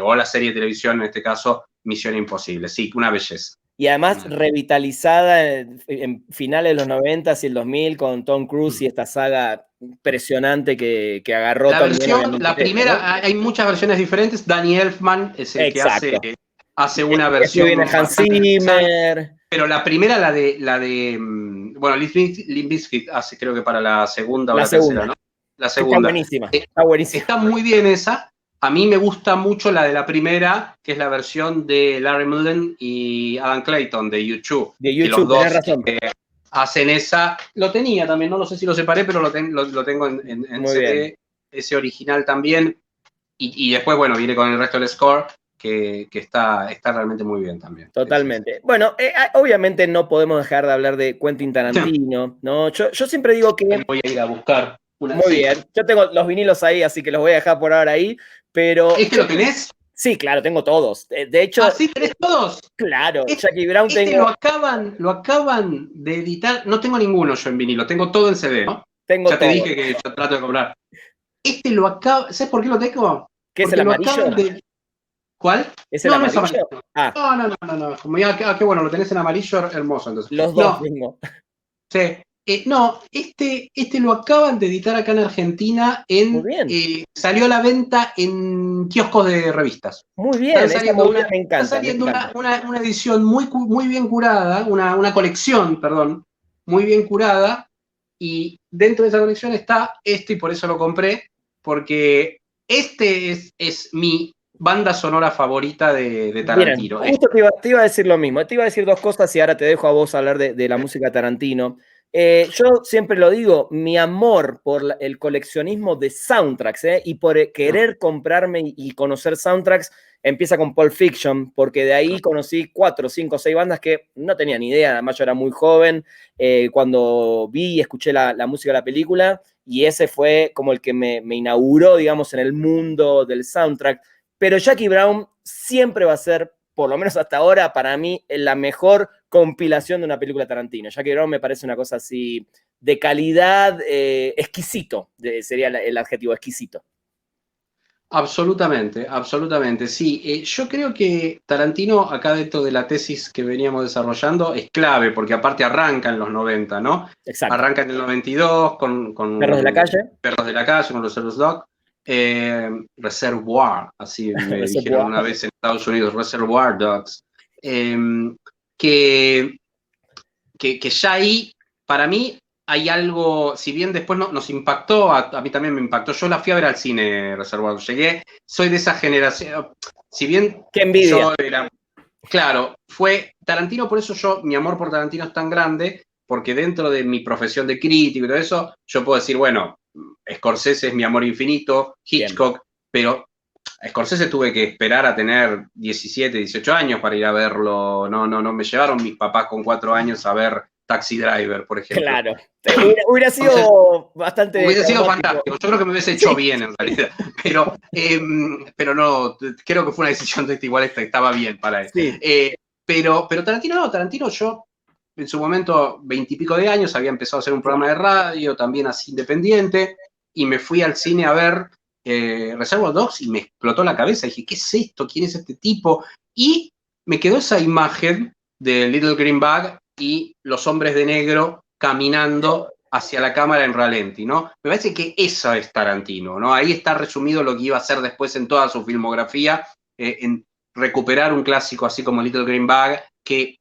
o la serie de televisión, en este caso, Misión Imposible. Sí, una belleza.
Y además revitalizada en finales de los 90 y el 2000 con Tom Cruise y esta saga impresionante que agarró
la
también.
Versión, la primera, ¿no? Hay muchas versiones diferentes. Danny Elfman es el
Exacto.
que hace una versión.
Viene Hans Zimmer.
Pero la primera, la de bueno, Limp Bizkit hace, creo que para la segunda o la tercera, ¿no? La segunda.
Está buenísima. Está buenísima.
Está muy bien esa. A mí me gusta mucho la de la primera, que es la versión de Larry Mullen y Adam Clayton de U2.
De U2,
los dos
razón.
Hacen esa. Lo tenía también, no lo sé si lo separé, pero lo tengo en CD, bien. Ese original también. Y después, bueno, viene con el resto del score, que está realmente muy bien también.
Totalmente. Sí. Bueno, obviamente no podemos dejar de hablar de Quentin Tarantino, ¿no? Yo siempre digo que...
Voy a ir a buscar.
Muy bien. Yo tengo los vinilos ahí, así que los voy a dejar por ahora ahí, pero...
¿Es que lo tenés?
Sí, claro, tengo todos. De hecho...
¿Ah, sí tenés todos?
Claro, Jackie Brown tengo...
Lo acaban de editar, no tengo ninguno yo en vinilo, tengo todo en CD, ¿no?
Tengo
ya te dije que yo trato de comprar. Lo acaba... ¿Sabes por qué lo tengo?
¿Qué es el amarillo?
¿Cuál?
¿Es el amarillo?
No es amarillo. No. Como ya, qué bueno, lo tenés en amarillo, hermoso. Entonces.
Los dos tengo.
Sí. No, este lo acaban de editar acá en Argentina.
Muy bien.
Salió a la venta en kioscos de revistas.
Muy bien, esa movida me encanta.
Está saliendo una edición muy bien curada, una colección, perdón, muy bien curada. Y dentro de esa colección está y por eso lo compré, porque es mi banda sonora favorita de Tarantino.
Miren, justo te iba a decir lo mismo. Te iba a decir dos cosas y ahora te dejo a vos hablar de la música de Tarantino. Yo siempre lo digo, mi amor por el coleccionismo de soundtracks y por querer comprarme y conocer soundtracks empieza con Pulp Fiction, porque de ahí conocí 4, 5, 6 bandas que no tenía ni idea. Además, yo era muy joven cuando vi y escuché la música de la película, y ese fue como el que me inauguró, digamos, en el mundo del soundtrack. Pero Jackie Brown siempre va a ser, por lo menos hasta ahora, para mí, la mejor compilación de una película Tarantino. Jackie Brown me parece una cosa así de calidad, exquisito, sería el adjetivo, exquisito.
Absolutamente, absolutamente, sí. Yo creo que Tarantino, acá dentro de la tesis que veníamos desarrollando, es clave, porque aparte arranca en los 90, ¿no?
Exacto.
Arranca en el 92 con
Perros de la calle.
Perros de la calle, con los Reservoir Dogs. Reservoir, así me dijeron una vez en Estados Unidos, Reservoir Dogs. Que ya ahí, para mí, hay algo, si bien después nos impactó, a mí también me impactó. Yo la fui a ver al cine, Reservoir. Soy de esa generación. Si bien
¡qué envidia!
Yo era, claro, fue Tarantino, por eso mi amor por Tarantino es tan grande, porque dentro de mi profesión de crítico y todo eso, yo puedo decir, bueno, Scorsese es mi amor infinito, Hitchcock, bien, pero Scorsese tuve que esperar a tener 17, 18 años para ir a verlo. No me llevaron mis papás con 4 años a ver Taxi Driver, por ejemplo.
Claro, hubiera sido entonces, bastante...
Hubiera sido fantástico, yo creo que me hubiese hecho bien en realidad, pero no, creo que fue una decisión de igual estaba bien para él. Sí. Pero Tarantino yo en su momento, 20 y pico de años, había empezado a hacer un programa de radio, también así independiente, y me fui al cine a ver Reservoir Dogs y me explotó la cabeza. Dije, ¿qué es esto? ¿Quién es este tipo? Y me quedó esa imagen de Little Green Bag y los hombres de negro caminando hacia la cámara en ralenti, ¿no? Me parece que eso es Tarantino, ¿no? Ahí está resumido lo que iba a hacer después en toda su filmografía, en recuperar un clásico así como Little Green Bag, que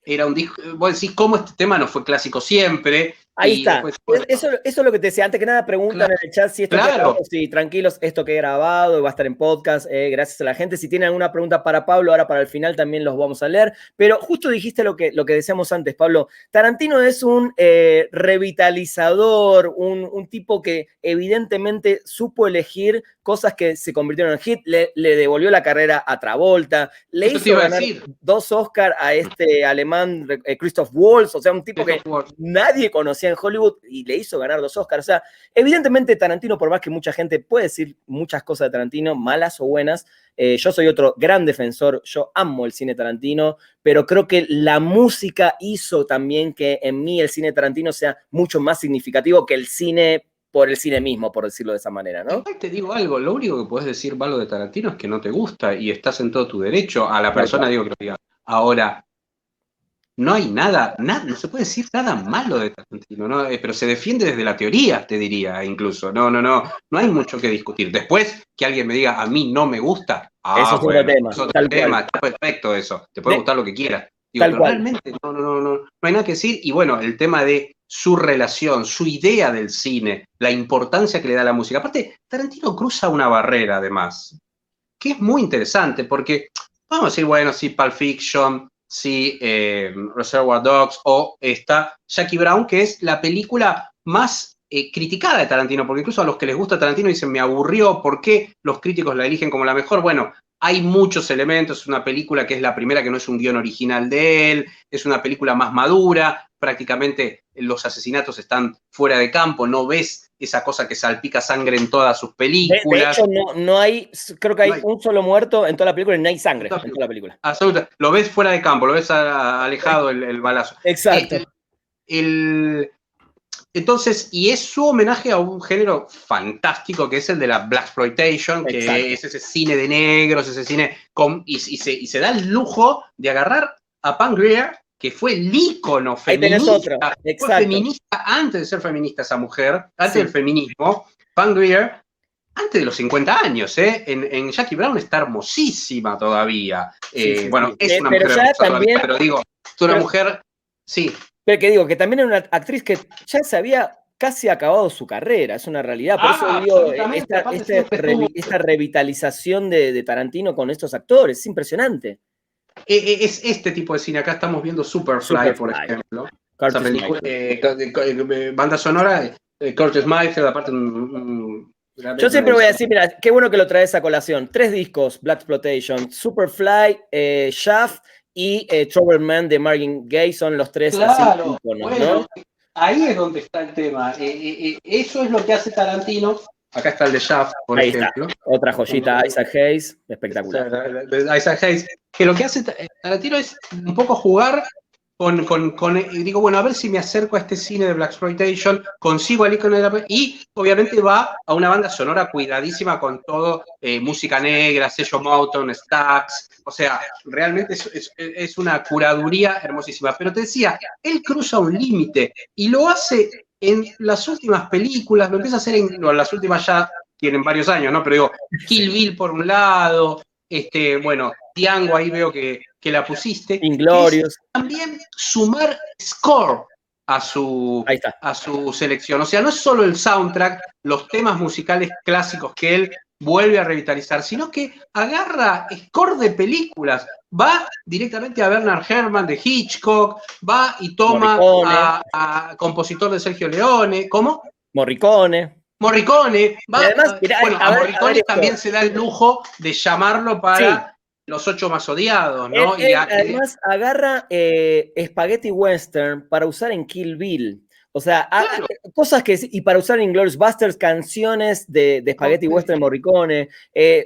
era un disco, vos decís, ¿cómo este tema no fue clásico siempre?
Ahí está. Después, bueno, eso es lo que te decía. Antes que nada, preguntan en el chat si esto queda grabado. Sí, tranquilos, esto que he grabado va a estar en podcast. Gracias a la gente. Si tienen alguna pregunta para Pablo, ahora para el final también los vamos a leer. Pero justo dijiste lo que decíamos antes, Pablo. Tarantino es un revitalizador, un tipo que evidentemente supo elegir cosas que se convirtieron en hit. Le devolvió la carrera a Travolta. Le hizo ganar 2 Oscars a este alemán, Christoph Waltz. O sea, un tipo que nadie conocía en Hollywood y le hizo ganar 2 Oscars. O sea, evidentemente Tarantino, por más que mucha gente puede decir muchas cosas de Tarantino, malas o buenas, yo soy otro gran defensor, yo amo el cine Tarantino, pero creo que la música hizo también que en mí el cine Tarantino sea mucho más significativo que el cine por el cine mismo, por decirlo de esa manera, ¿no?
Te digo algo, lo único que podés decir malo de Tarantino es que no te gusta y estás en todo tu derecho. A la persona digo que lo diga. Ahora, no hay nada, no se puede decir nada malo de Tarantino, ¿no? Pero se defiende desde la teoría, te diría, incluso. No hay mucho que discutir. Después, que alguien me diga, a mí no me gusta,
eso es bueno,
tema. Es otro tema, está perfecto eso. Te puede gustar lo que quieras. Digo, pero realmente no hay nada que decir. Y bueno, el tema de su relación, su idea del cine, la importancia que le da a la música. Aparte, Tarantino cruza una barrera, además, que es muy interesante, porque vamos a decir, bueno, sí, Pulp Fiction, sí, Reservoir Dogs, o esta Jackie Brown, que es la película más criticada de Tarantino, porque incluso a los que les gusta Tarantino dicen, me aburrió, ¿por qué los críticos la eligen como la mejor? Bueno, hay muchos elementos, es una película que es la primera que no es un guión original de él, es una película más madura, prácticamente los asesinatos están fuera de campo, no ves esa cosa que salpica sangre en todas sus películas.
De hecho, no hay, creo que hay un solo muerto en toda la película y no hay sangre en toda la película.
Absolutamente, lo ves fuera de campo, lo ves alejado el balazo.
Exacto.
Entonces, y es su homenaje a un género fantástico que es el de la Blaxploitation, que es ese cine de negros, ese cine y se da el lujo de agarrar a Pam Grier, que fue el ícono
Ahí tenés
feminista,
otro.
fue
Exacto.
feminista antes de ser feminista esa mujer, antes del feminismo, Pam Grier, antes de los 50 años, en Jackie Brown está hermosísima todavía. Bueno, es una
pero
mujer
ya
hermosa
también,
todavía, pero digo, es una mujer, sí.
Pero que digo, que también era una actriz que ya se había casi acabado su carrera, es una realidad. Por eso digo, esta revitalización de Tarantino con estos actores, es impresionante.
Es este tipo de cine. Acá estamos viendo Superfly, por ejemplo. Esa película, banda sonora, Curtis Mayfield, aparte
yo siempre voy a decir, mira, qué bueno que lo traes a colación. 3 discos, Blaxploitation, Superfly, Shaft y Trouble Man de Marvin Gaye son los 3
claro,
íconos,
bueno,
¿no?
ahí es donde está el tema. Eso es lo que hace Tarantino. Acá está el de Shaft, por ejemplo.
Está. Otra joyita, Isaac Hayes, espectacular.
Isaac Hayes. Que lo que hace Tarantino es un poco jugar digo, bueno, a ver si me acerco a este cine de Blaxploitation, consigo el icono de la... Y obviamente va a una banda sonora cuidadísima con todo, música negra, sello Motown, Stax, o sea, realmente es una curaduría hermosísima. Pero te decía, él cruza un límite y lo hace en las últimas películas, lo empieza a hacer las últimas ya tienen varios años, ¿no? Pero digo, Kill Bill por un lado, bueno, Django, ahí veo que la pusiste.
Inglorious.
También sumar score a su selección. O sea, no es solo el soundtrack, los temas musicales clásicos que él vuelve a revitalizar, sino que agarra score de películas. Va directamente a Bernard Herrmann de Hitchcock, va y toma a compositor de Sergio Leone. ¿Cómo?
Morricone.
Va,
además, mirá,
bueno, a Morricone también se da el lujo de llamarlo para los 8 más odiados, ¿no?
Además, agarra Spaghetti Western para usar en Kill Bill. O sea, claro. Cosas que... Y para usar en Inglourious Basterds, canciones de Spaghetti Western Morricone.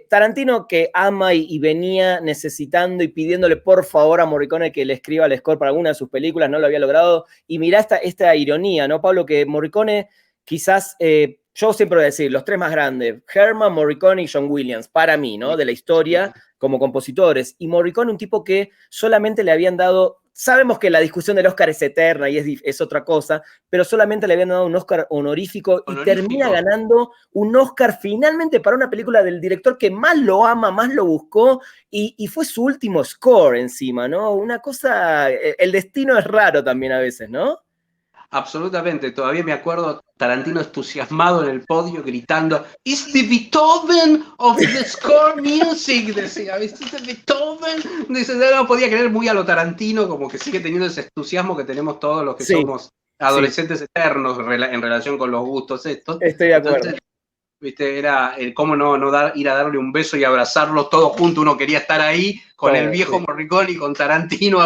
Tarantino que ama y venía necesitando y pidiéndole por favor a Morricone que le escriba el score para alguna de sus películas, no lo había logrado. Y mirá esta ironía, ¿no, Pablo? Que Morricone quizás... yo siempre voy a decir, los 3 más grandes, Herrmann, Morricone y John Williams, para mí, ¿no? De la historia como compositores. Y Morricone, un tipo que solamente le habían dado, sabemos que la discusión del Oscar es eterna y es otra cosa, pero solamente le habían dado un Oscar honorífico y termina ganando un Oscar finalmente para una película del director que más lo ama, más lo buscó y fue su último score encima, ¿no? Una cosa, el destino es raro también a veces, ¿no?
Absolutamente, todavía me acuerdo Tarantino entusiasmado en el podio gritando "It's the Beethoven of the score music", decía, ¿viste? Beethoven, dice, no podía creer, muy a lo Tarantino, como que sigue teniendo ese entusiasmo que tenemos todos los que somos adolescentes eternos en relación con los gustos estos.
Estoy de acuerdo. Entonces,
¿viste? Era el cómo no ir a darle un beso y abrazarlos todos juntos. Uno quería estar ahí con el viejo Morricone y con Tarantino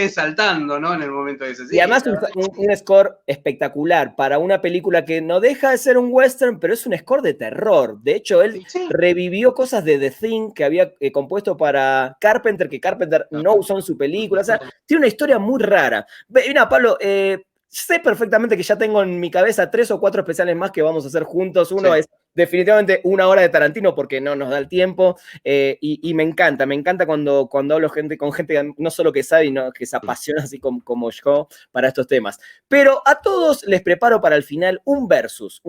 saltando, ¿no? En el momento de ese.
Y además un score espectacular para una película que no deja de ser un western, pero es un score de terror. De hecho, él revivió cosas de The Thing que había compuesto para Carpenter, que Carpenter no usó en su película. O sea, tiene una historia muy rara. Mira, Pablo, sé perfectamente que ya tengo en mi cabeza 3 o 4 especiales más que vamos a hacer juntos. Uno es definitivamente 1 hora de Tarantino porque no nos da el tiempo y me encanta cuando hablo con gente que no solo que sabe, sino que se apasiona así como yo para estos temas. Pero a todos les preparo para el final un versus.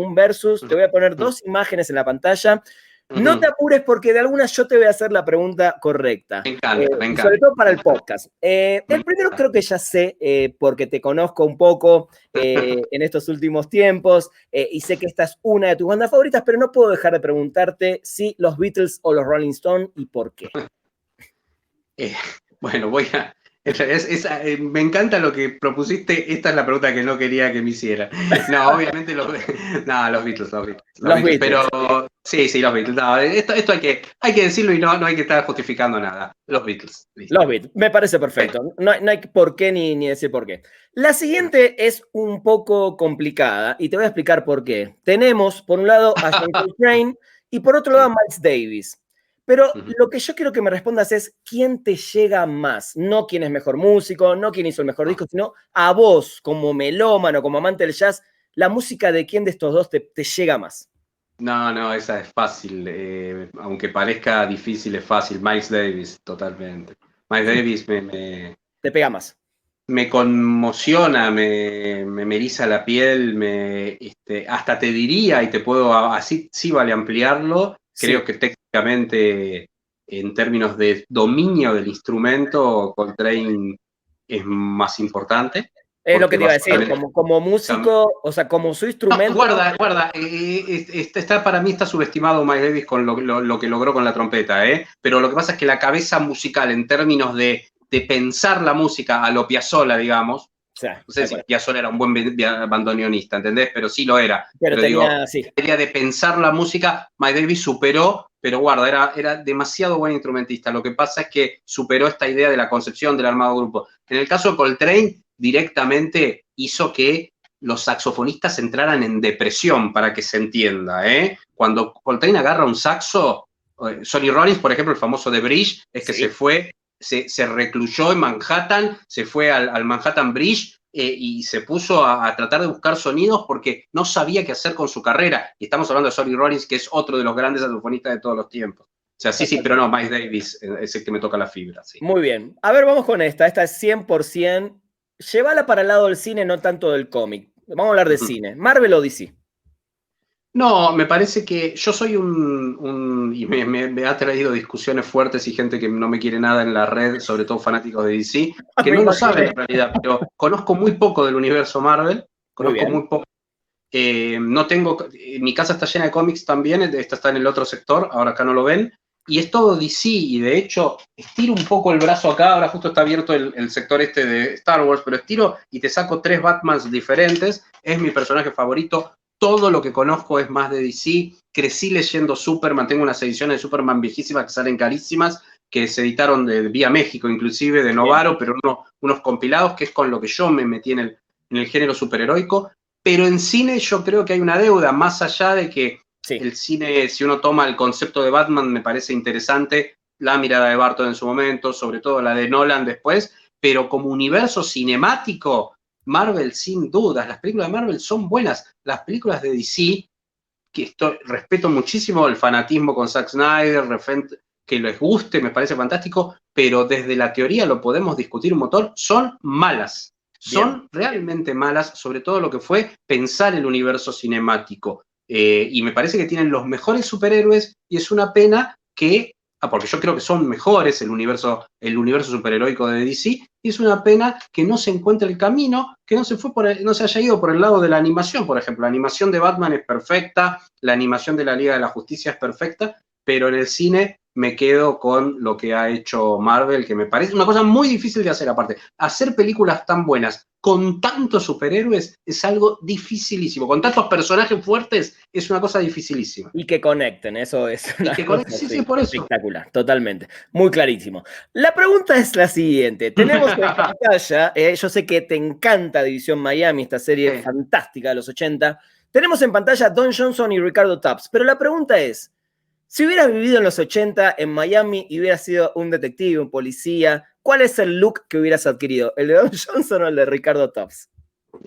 Te voy a poner 2 imágenes en la pantalla. No te apures porque de alguna yo te voy a hacer la pregunta correcta.
Me encanta.
Sobre todo para el podcast. El primero creo que ya sé, porque te conozco un poco en estos últimos tiempos y sé que esta es una de tus bandas favoritas, pero no puedo dejar de preguntarte si los Beatles o los Rolling Stones y por qué.
Bueno, me encanta lo que propusiste. Esta es la pregunta que no quería que me hiciera. No, obviamente los Beatles. Pero sí, los Beatles. No, esto hay que decirlo y no hay que estar justificando nada. Los Beatles.
Los Beatles, me parece perfecto. No hay por qué ni decir por qué. La siguiente es un poco complicada y te voy a explicar por qué. Tenemos, por un lado, a John Coltrane y por otro lado a Miles Davis. Pero lo que yo quiero que me respondas es quién te llega más, no quién es mejor músico, no quién hizo el mejor disco, sino a vos, como melómano, como amante del jazz, la música de quién de estos dos te llega más.
No, esa es fácil, aunque parezca difícil, es fácil. Miles Davis, totalmente. Miles Davis
te pega más.
me conmociona, me eriza la piel, hasta te diría, y te puedo, así sí vale ampliarlo, creo que técnicamente, en términos de dominio del instrumento, Coltrane es más importante.
Es lo que te iba a decir, como músico, o sea, como su instrumento.
Guarda, para mí está subestimado Miles Davis con lo que logró con la trompeta, pero lo que pasa es que la cabeza musical, en términos de pensar la música a lo Piazzolla, digamos, no sé si Piazzolla era un buen bandoneonista, ¿entendés? Pero sí lo era. Pero
tenía,
digo, de pensar la música, Miles Davis superó, pero guarda, era demasiado buen instrumentista. Lo que pasa es que superó esta idea de la concepción del armado grupo. En el caso de Coltrane, directamente hizo que los saxofonistas entraran en depresión, para que se entienda. Cuando Coltrane agarra un saxo, Sonny Rollins, por ejemplo, el famoso de Bridge, es que se fue, se recluyó en Manhattan, se fue al Manhattan Bridge y se puso a tratar de buscar sonidos porque no sabía qué hacer con su carrera. Y estamos hablando de Sonny Rollins, que es otro de los grandes saxofonistas de todos los tiempos. O sea, sí, pero no, Miles Davis es el que me toca la fibra. Sí.
Muy bien. A ver, vamos con esta. Esta es 100%. Llévala para el lado del cine, no tanto del cómic. Vamos a hablar de cine. ¿Marvel o DC?
No, me parece que yo soy y me ha traído discusiones fuertes y gente que no me quiere nada en la red, sobre todo fanáticos de DC, que no lo saben en realidad, pero conozco muy poco del universo Marvel, conozco muy poco. No tengo, mi casa está llena de cómics también, esta está en el otro sector, ahora acá no lo ven, y es todo DC, y de hecho estiro un poco el brazo acá, ahora justo está abierto el sector este de Star Wars, pero estiro y te saco 3 Batmans diferentes, es mi personaje favorito. Todo lo que conozco es más de DC. Crecí leyendo Superman, tengo unas ediciones de Superman viejísimas que salen carísimas, que se editaron vía México, inclusive de Novaro, pero unos compilados, que es con lo que yo me metí en el género superheroico. Pero en cine yo creo que hay una deuda, más allá de que el cine, si uno toma el concepto de Batman, me parece interesante, la mirada de Barton en su momento, sobre todo la de Nolan después, pero como universo cinemático, Marvel, sin dudas, las películas de Marvel son buenas. Las películas de DC, respeto muchísimo el fanatismo con Zack Snyder, que les guste, me parece fantástico, pero desde la teoría lo podemos discutir un montón, son malas. Son realmente malas, sobre todo lo que fue pensar el universo cinemático. Y me parece que tienen los mejores superhéroes y es una pena que porque yo creo que son mejores el universo superheroico de DC, y es una pena que no se encuentre el camino, que no se haya ido por el lado de la animación, por ejemplo. La animación de Batman es perfecta, la animación de la Liga de la Justicia es perfecta, pero en el cine me quedo con lo que ha hecho Marvel, que me parece una cosa muy difícil de hacer aparte. Hacer películas tan buenas con tantos superhéroes es algo dificilísimo. Con tantos personajes fuertes es una cosa dificilísima.
Y que conecten, eso es una cosa
sí, por eso.
espectacular, totalmente. Muy clarísimo. La pregunta es la siguiente. Tenemos en pantalla, yo sé que te encanta División Miami, esta serie fantástica de los 80. Tenemos en pantalla Don Johnson y Ricardo Tubbs, pero la pregunta es, si hubieras vivido en los 80 en Miami y hubieras sido un detective, un policía, ¿cuál es el look que hubieras adquirido? ¿El de Don Johnson o el de Ricardo Tubbs?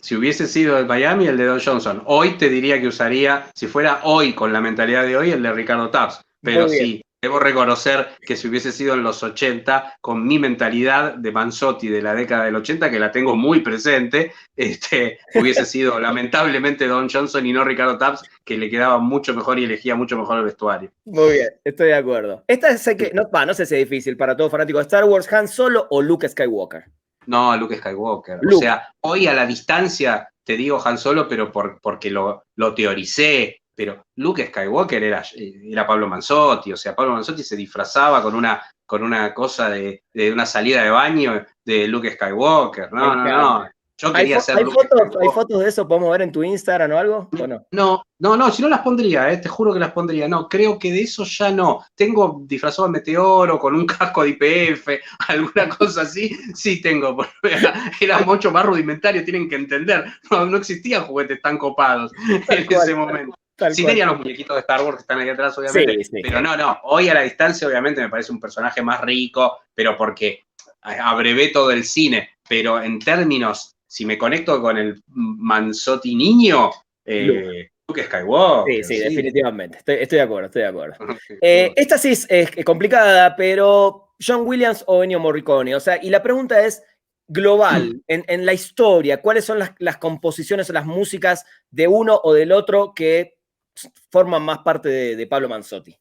Si hubiese sido el Miami, el de Don Johnson. Hoy te diría que usaría, si fuera hoy con la mentalidad de hoy, el de Ricardo Tubbs. Pero sí, debo reconocer que si hubiese sido en los 80, con mi mentalidad de Manzotti de la década del 80, que la tengo muy presente, hubiese sido lamentablemente Don Johnson y no Ricardo Tubbs, que le quedaba mucho mejor y elegía mucho mejor el vestuario.
Muy bien, estoy de acuerdo. Esta sé que no sé si es difícil para todo fanático de Star Wars, ¿Han Solo o Luke Skywalker?
No, Luke Skywalker. Luke. O sea, hoy a la distancia te digo Han Solo, pero porque lo teoricé. Pero Luke Skywalker era Pablo Manzotti. O sea, Pablo Manzotti se disfrazaba con una cosa de una salida de baño de Luke Skywalker. No. Yo quería ser
¿Hay fotos de eso? ¿Podemos ver en tu Instagram o algo? ¿O no?
No, si no las pondría, te juro que las pondría. No, creo que de eso ya no. Tengo disfrazado de meteoro con un casco de IPF, alguna cosa así, sí tengo. Era mucho más rudimentario, tienen que entender. No existían juguetes tan copados en ese momento. Sí tenían los muñequitos de Star Wars que están ahí atrás, obviamente. Sí. Pero no. Hoy a la distancia, obviamente, me parece un personaje más rico, pero porque abrevé todo el cine. Pero en términos, si me conecto con el Manzotti niño, Luke Skywalker.
Sí, definitivamente. Estoy de acuerdo. Esta sí es complicada, pero ¿John Williams o Ennio Morricone? O sea, y la pregunta es, global, en la historia, ¿cuáles son las composiciones o las músicas de uno o del otro que forman más parte de Pablo Manzotti?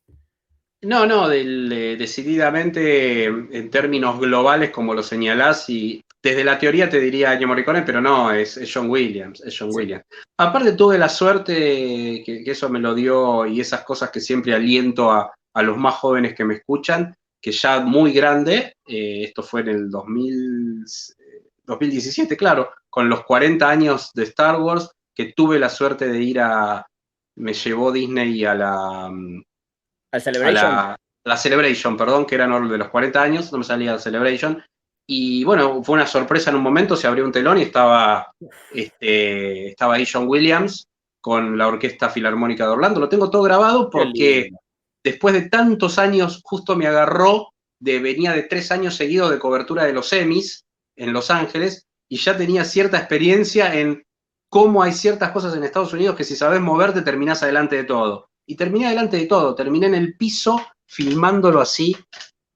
No, decididamente en términos globales, como lo señalás, y desde la teoría te diría Ennio Morricone, pero no, es John Williams, es John Williams. Aparte tuve la suerte, que eso me lo dio, y esas cosas que siempre aliento a los más jóvenes que me escuchan, que ya muy grande, esto fue en el 2017, claro, con los 40 años de Star Wars, que tuve la suerte de ir me llevó Disney a
¿Al Celebration?
la Celebration, perdón, que era de los 40 años, no me salía la Celebration. Y bueno, fue una sorpresa en un momento, se abrió un telón y estaba ahí John Williams con la Orquesta Filarmónica de Orlando. Lo tengo todo grabado porque después de tantos años, justo me agarró, venía de 3 años seguidos de cobertura de los Emmys en Los Ángeles, y ya tenía cierta experiencia en cómo hay ciertas cosas en Estados Unidos que si sabes moverte terminás adelante de todo. Y terminé adelante de todo, terminé en el piso filmándolo así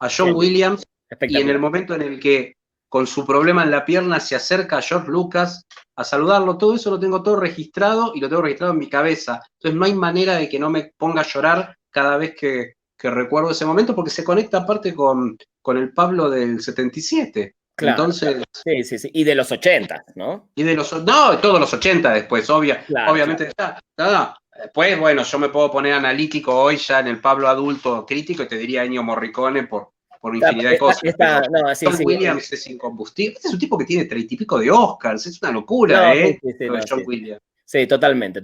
a John Williams, y en el momento en el que con su problema en la pierna se acerca a George Lucas a saludarlo, todo eso lo tengo todo registrado y lo tengo registrado en mi cabeza. Entonces no hay manera de que no me ponga a llorar cada vez que recuerdo ese momento, porque se conecta aparte con el Pablo del 77.
Claro,
entonces,
sí. Y de los 80, ¿no?
Y todos los 80 después, obviamente. Claro. No. Después, bueno, yo me puedo poner analítico hoy ya en el Pablo adulto crítico y te diría Ennio Morricone por infinidad de cosas. John Williams es incombustible. Este es un tipo que tiene 30 y pico de Oscars, es una locura, John Williams.
Sí, totalmente.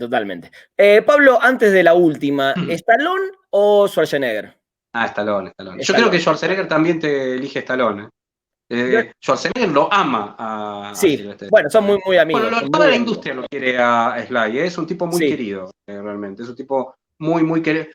Pablo, antes de la última, ¿Stallone o Schwarzenegger?
Stallone. Yo creo que Schwarzenegger también te elige Stallone. Schwarzenegger lo ama a
Silvestre. Bueno, son muy amigos.
Bueno, toda la industria lo quiere a Sly, es un tipo muy querido, realmente. Es un tipo muy querido.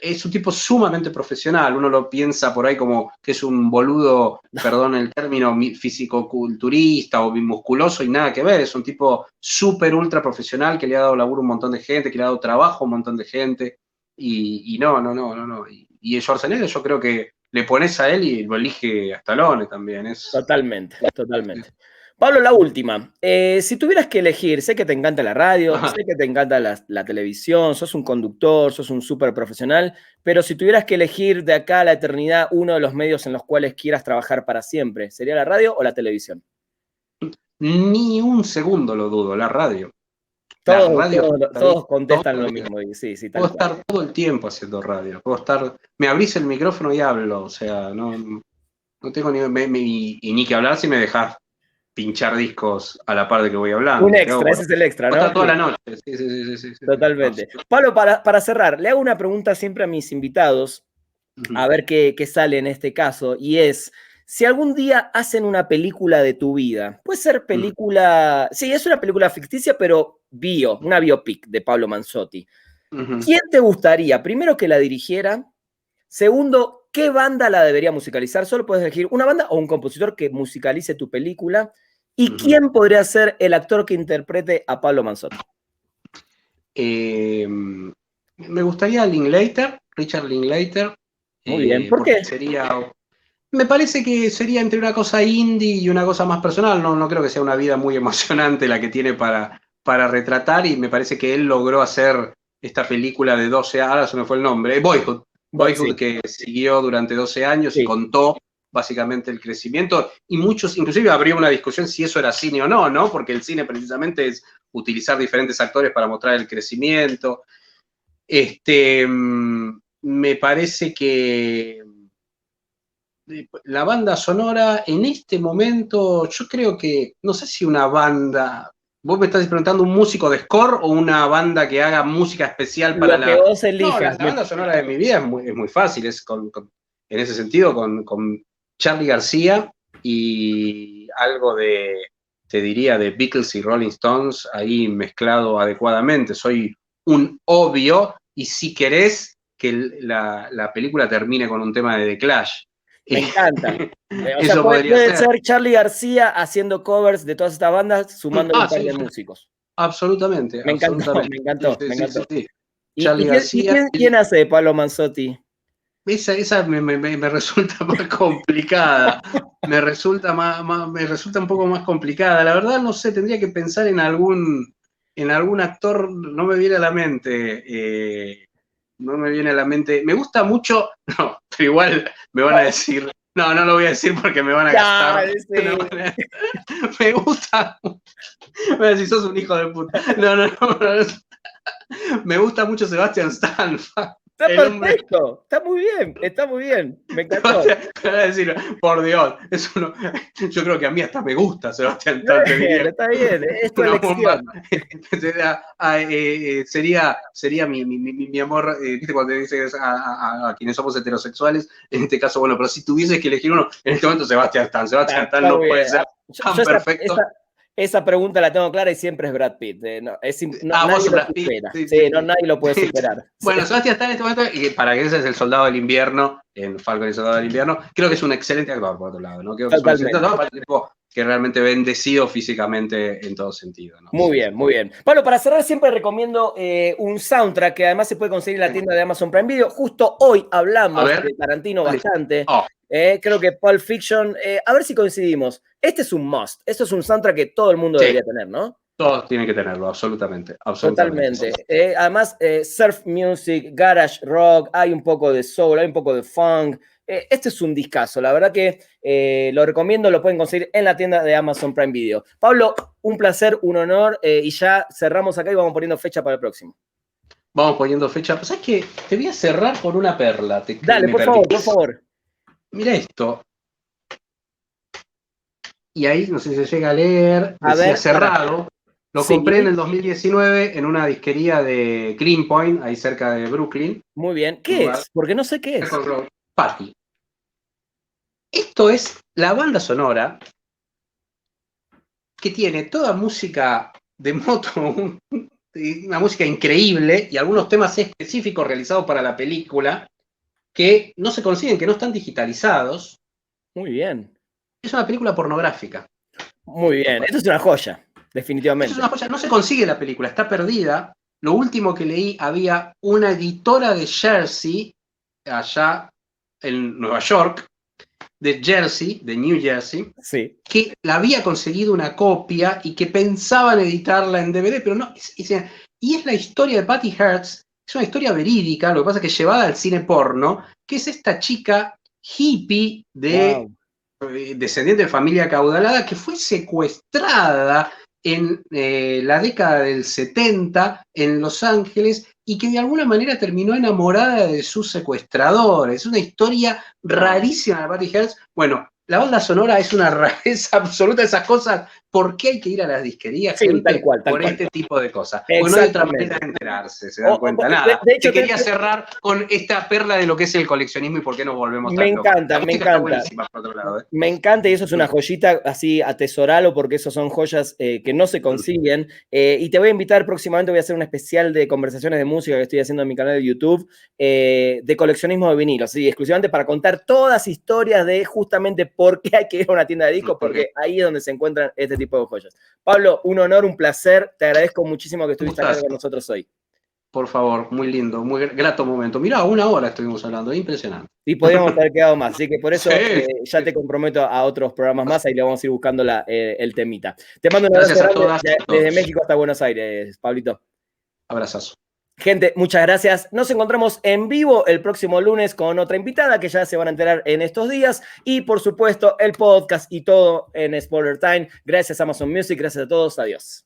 Es un tipo sumamente profesional. Uno lo piensa por ahí como que es un boludo, perdón el término, fisicoculturista o musculoso, y nada que ver. Es un tipo súper ultra profesional que le ha dado laburo a un montón de gente, que le ha dado trabajo a un montón de gente. Y no. Y Schwarzenegger, yo creo que le pones a él y lo elige a Stallone también.
Totalmente. Pablo, la última. Si tuvieras que elegir, sé que te encanta la radio, sé que te encanta la televisión, sos un conductor, sos un súper profesional, pero si tuvieras que elegir de acá a la eternidad uno de los medios en los cuales quieras trabajar para siempre, ¿sería la radio o la televisión?
Ni un segundo lo dudo, la radio.
Todos contestan lo mismo.
Puedo estar todo el tiempo haciendo radio. Me abrís el micrófono y hablo. O sea, no tengo ni que hablar si me dejás pinchar discos a la par de que voy hablando.
Un extra, ese es el extra, ¿no?
Estar toda la noche. Sí.
Totalmente. Pablo, para cerrar, le hago una pregunta siempre a mis invitados, a ver qué sale en este caso, y es: si algún día hacen una película de tu vida, puede ser película, sí, es una película ficticia, pero una biopic de Pablo Manzotti. ¿Quién te gustaría, primero, que la dirigiera? Segundo, ¿qué banda la debería musicalizar? Solo puedes elegir una banda o un compositor que musicalice tu película. ¿Y quién podría ser el actor que interprete a Pablo Manzotti?
Me gustaría Richard Linklater.
Muy bien, ¿por qué?
Me parece que sería entre una cosa indie y una cosa más personal. No creo que sea una vida muy emocionante la que tiene para retratar, y me parece que él logró hacer esta película de 12 años, ahora se me fue el nombre, Boyhood, que siguió durante 12 años y contó básicamente el crecimiento, y muchos, inclusive habría una discusión si eso era cine o no, porque el cine precisamente es utilizar diferentes actores para mostrar el crecimiento. Me parece que la banda sonora en este momento, yo creo que, no sé si una banda, vos me estás preguntando un músico de score o una banda que haga música especial para
lo que vos elijas.
No, la banda sonora de mi vida es muy fácil, en ese sentido con Charly García y algo te diría, de Beatles y Rolling Stones ahí mezclado adecuadamente. Soy un obvio, y si querés que la película termine con un tema de The Clash.
Me encanta. O sea, puede ser Charly García haciendo covers de todas estas bandas, sumando un par de músicos.
Absolutamente.
Me encantó.
Sí.
¿Y quién hace de Pablo Manzotti?
esa me resulta más complicada. Me resulta un poco más complicada. La verdad, no sé, tendría que pensar en algún actor, no me viene a la mente. No me viene a la mente. Me gusta mucho, no, pero igual me van a decir. No, no lo voy a decir porque me van a gastar.
Sí.
Me gusta. Me van a decir, sos un hijo de puta. No. Me gusta mucho Sebastian Stan.
Está perfecto, está muy bien, me encantó.
Decir, por Dios, yo creo que a mí hasta me gusta Sebastián Stan.
Está bien, es tu elección.
Sería mi amor, ¿viste? Cuando dices a quienes somos heterosexuales, en este caso, bueno, pero si tuviese que elegir uno, en este momento Sebastian Stan no puede ser tan perfecto.
Esa pregunta la tengo clara y siempre es Brad Pitt. Nadie lo supera. Sí, nadie lo puede superar.
Bueno, Sebastián está en este momento, y para que ese es el Soldado del Invierno, en Falcon y el Soldado del Invierno, creo que es un excelente actor, por otro lado, ¿no? Creo que es un excelente actor, que realmente bendecido físicamente en todo sentido, ¿no?
Muy bien, muy bien. Pablo, para cerrar siempre recomiendo un soundtrack que además se puede conseguir en la tienda de Amazon Prime Video. Justo hoy hablamos de Tarantino bastante. Creo que Pulp Fiction, a ver si coincidimos. Este es un must. Esto es un soundtrack que todo el mundo debería tener, ¿no?
Todos tienen que tenerlo, absolutamente.
Totalmente. Además, surf music, garage rock, hay un poco de soul, hay un poco de funk. Este es un discazo. La verdad que lo recomiendo, lo pueden conseguir en la tienda de Amazon Prime Video. Pablo, un placer, un honor, y ya cerramos acá y vamos poniendo fecha para el próximo.
Vamos poniendo fecha. Pues es que te voy a cerrar con una perla.
Dale, por favor.
Mira esto. Y ahí, no sé si se llega a leer, decía cerrado. Lo compré en el 2019 en una disquería de Greenpoint, ahí cerca de Brooklyn.
Muy bien. ¿Qué es? Porque no sé qué es.
Patty. Esto es la banda sonora que tiene toda música de moto, una música increíble y algunos temas específicos realizados para la película que no se consiguen, que no están digitalizados.
Muy bien.
Es una película pornográfica.
Muy bien. Esto es una joya, definitivamente.
Es una joya. No se consigue la película, está perdida. Lo último que leí, había una editora de Jersey, allá en Nueva York, de New Jersey,
sí,
que la había conseguido una copia y que pensaban editarla en DVD, pero no. Y es la historia de Patty Hearst, es una historia verídica, lo que pasa es que llevada al cine porno, que es esta chica hippie descendiente de familia acaudalada que fue secuestrada en la década del 70 en Los Ángeles y que de alguna manera terminó enamorada de sus secuestradores. Es una historia rarísima de Patty Hearst. Bueno, la banda sonora es una rareza absoluta de esas cosas. ¿Por qué hay que ir a las disquerías, gente?
Tal cual.
Este tipo de cosas. Porque no hay otra manera de enterarse, se dan cuenta. Nada. De hecho, quería cerrar con esta perla de lo que es el coleccionismo y por qué nos volvemos tan locos.
Me encanta.
Está buenísima, por otro lado,
Me encanta, y eso es una joyita, así atesoralo, porque esos son joyas que no se consiguen. Y te voy a invitar próximamente, voy a hacer un especial de conversaciones de música que estoy haciendo en mi canal de YouTube, de coleccionismo de vinilos, ¿sí? Exclusivamente para contar todas historias de justamente por qué hay que ir a una tienda de discos, porque ahí es donde se encuentran este tipo de joyas. Pablo, un honor, un placer, te agradezco muchísimo que estuviste acá con nosotros hoy.
Por favor, muy lindo, muy grato momento. Mirá, 1 hora estuvimos hablando, impresionante.
Y podríamos haber quedado más, así que por eso ya te comprometo a otros programas más, ahí le vamos a ir buscando el temita. Te mando un abrazo desde México hasta Buenos Aires, Pablito.
Abrazazo.
Gente, muchas gracias. Nos encontramos en vivo el próximo lunes con otra invitada que ya se van a enterar en estos días. Y por supuesto, el podcast y todo en Spoiler Time. Gracias a Amazon Music, gracias a todos. Adiós.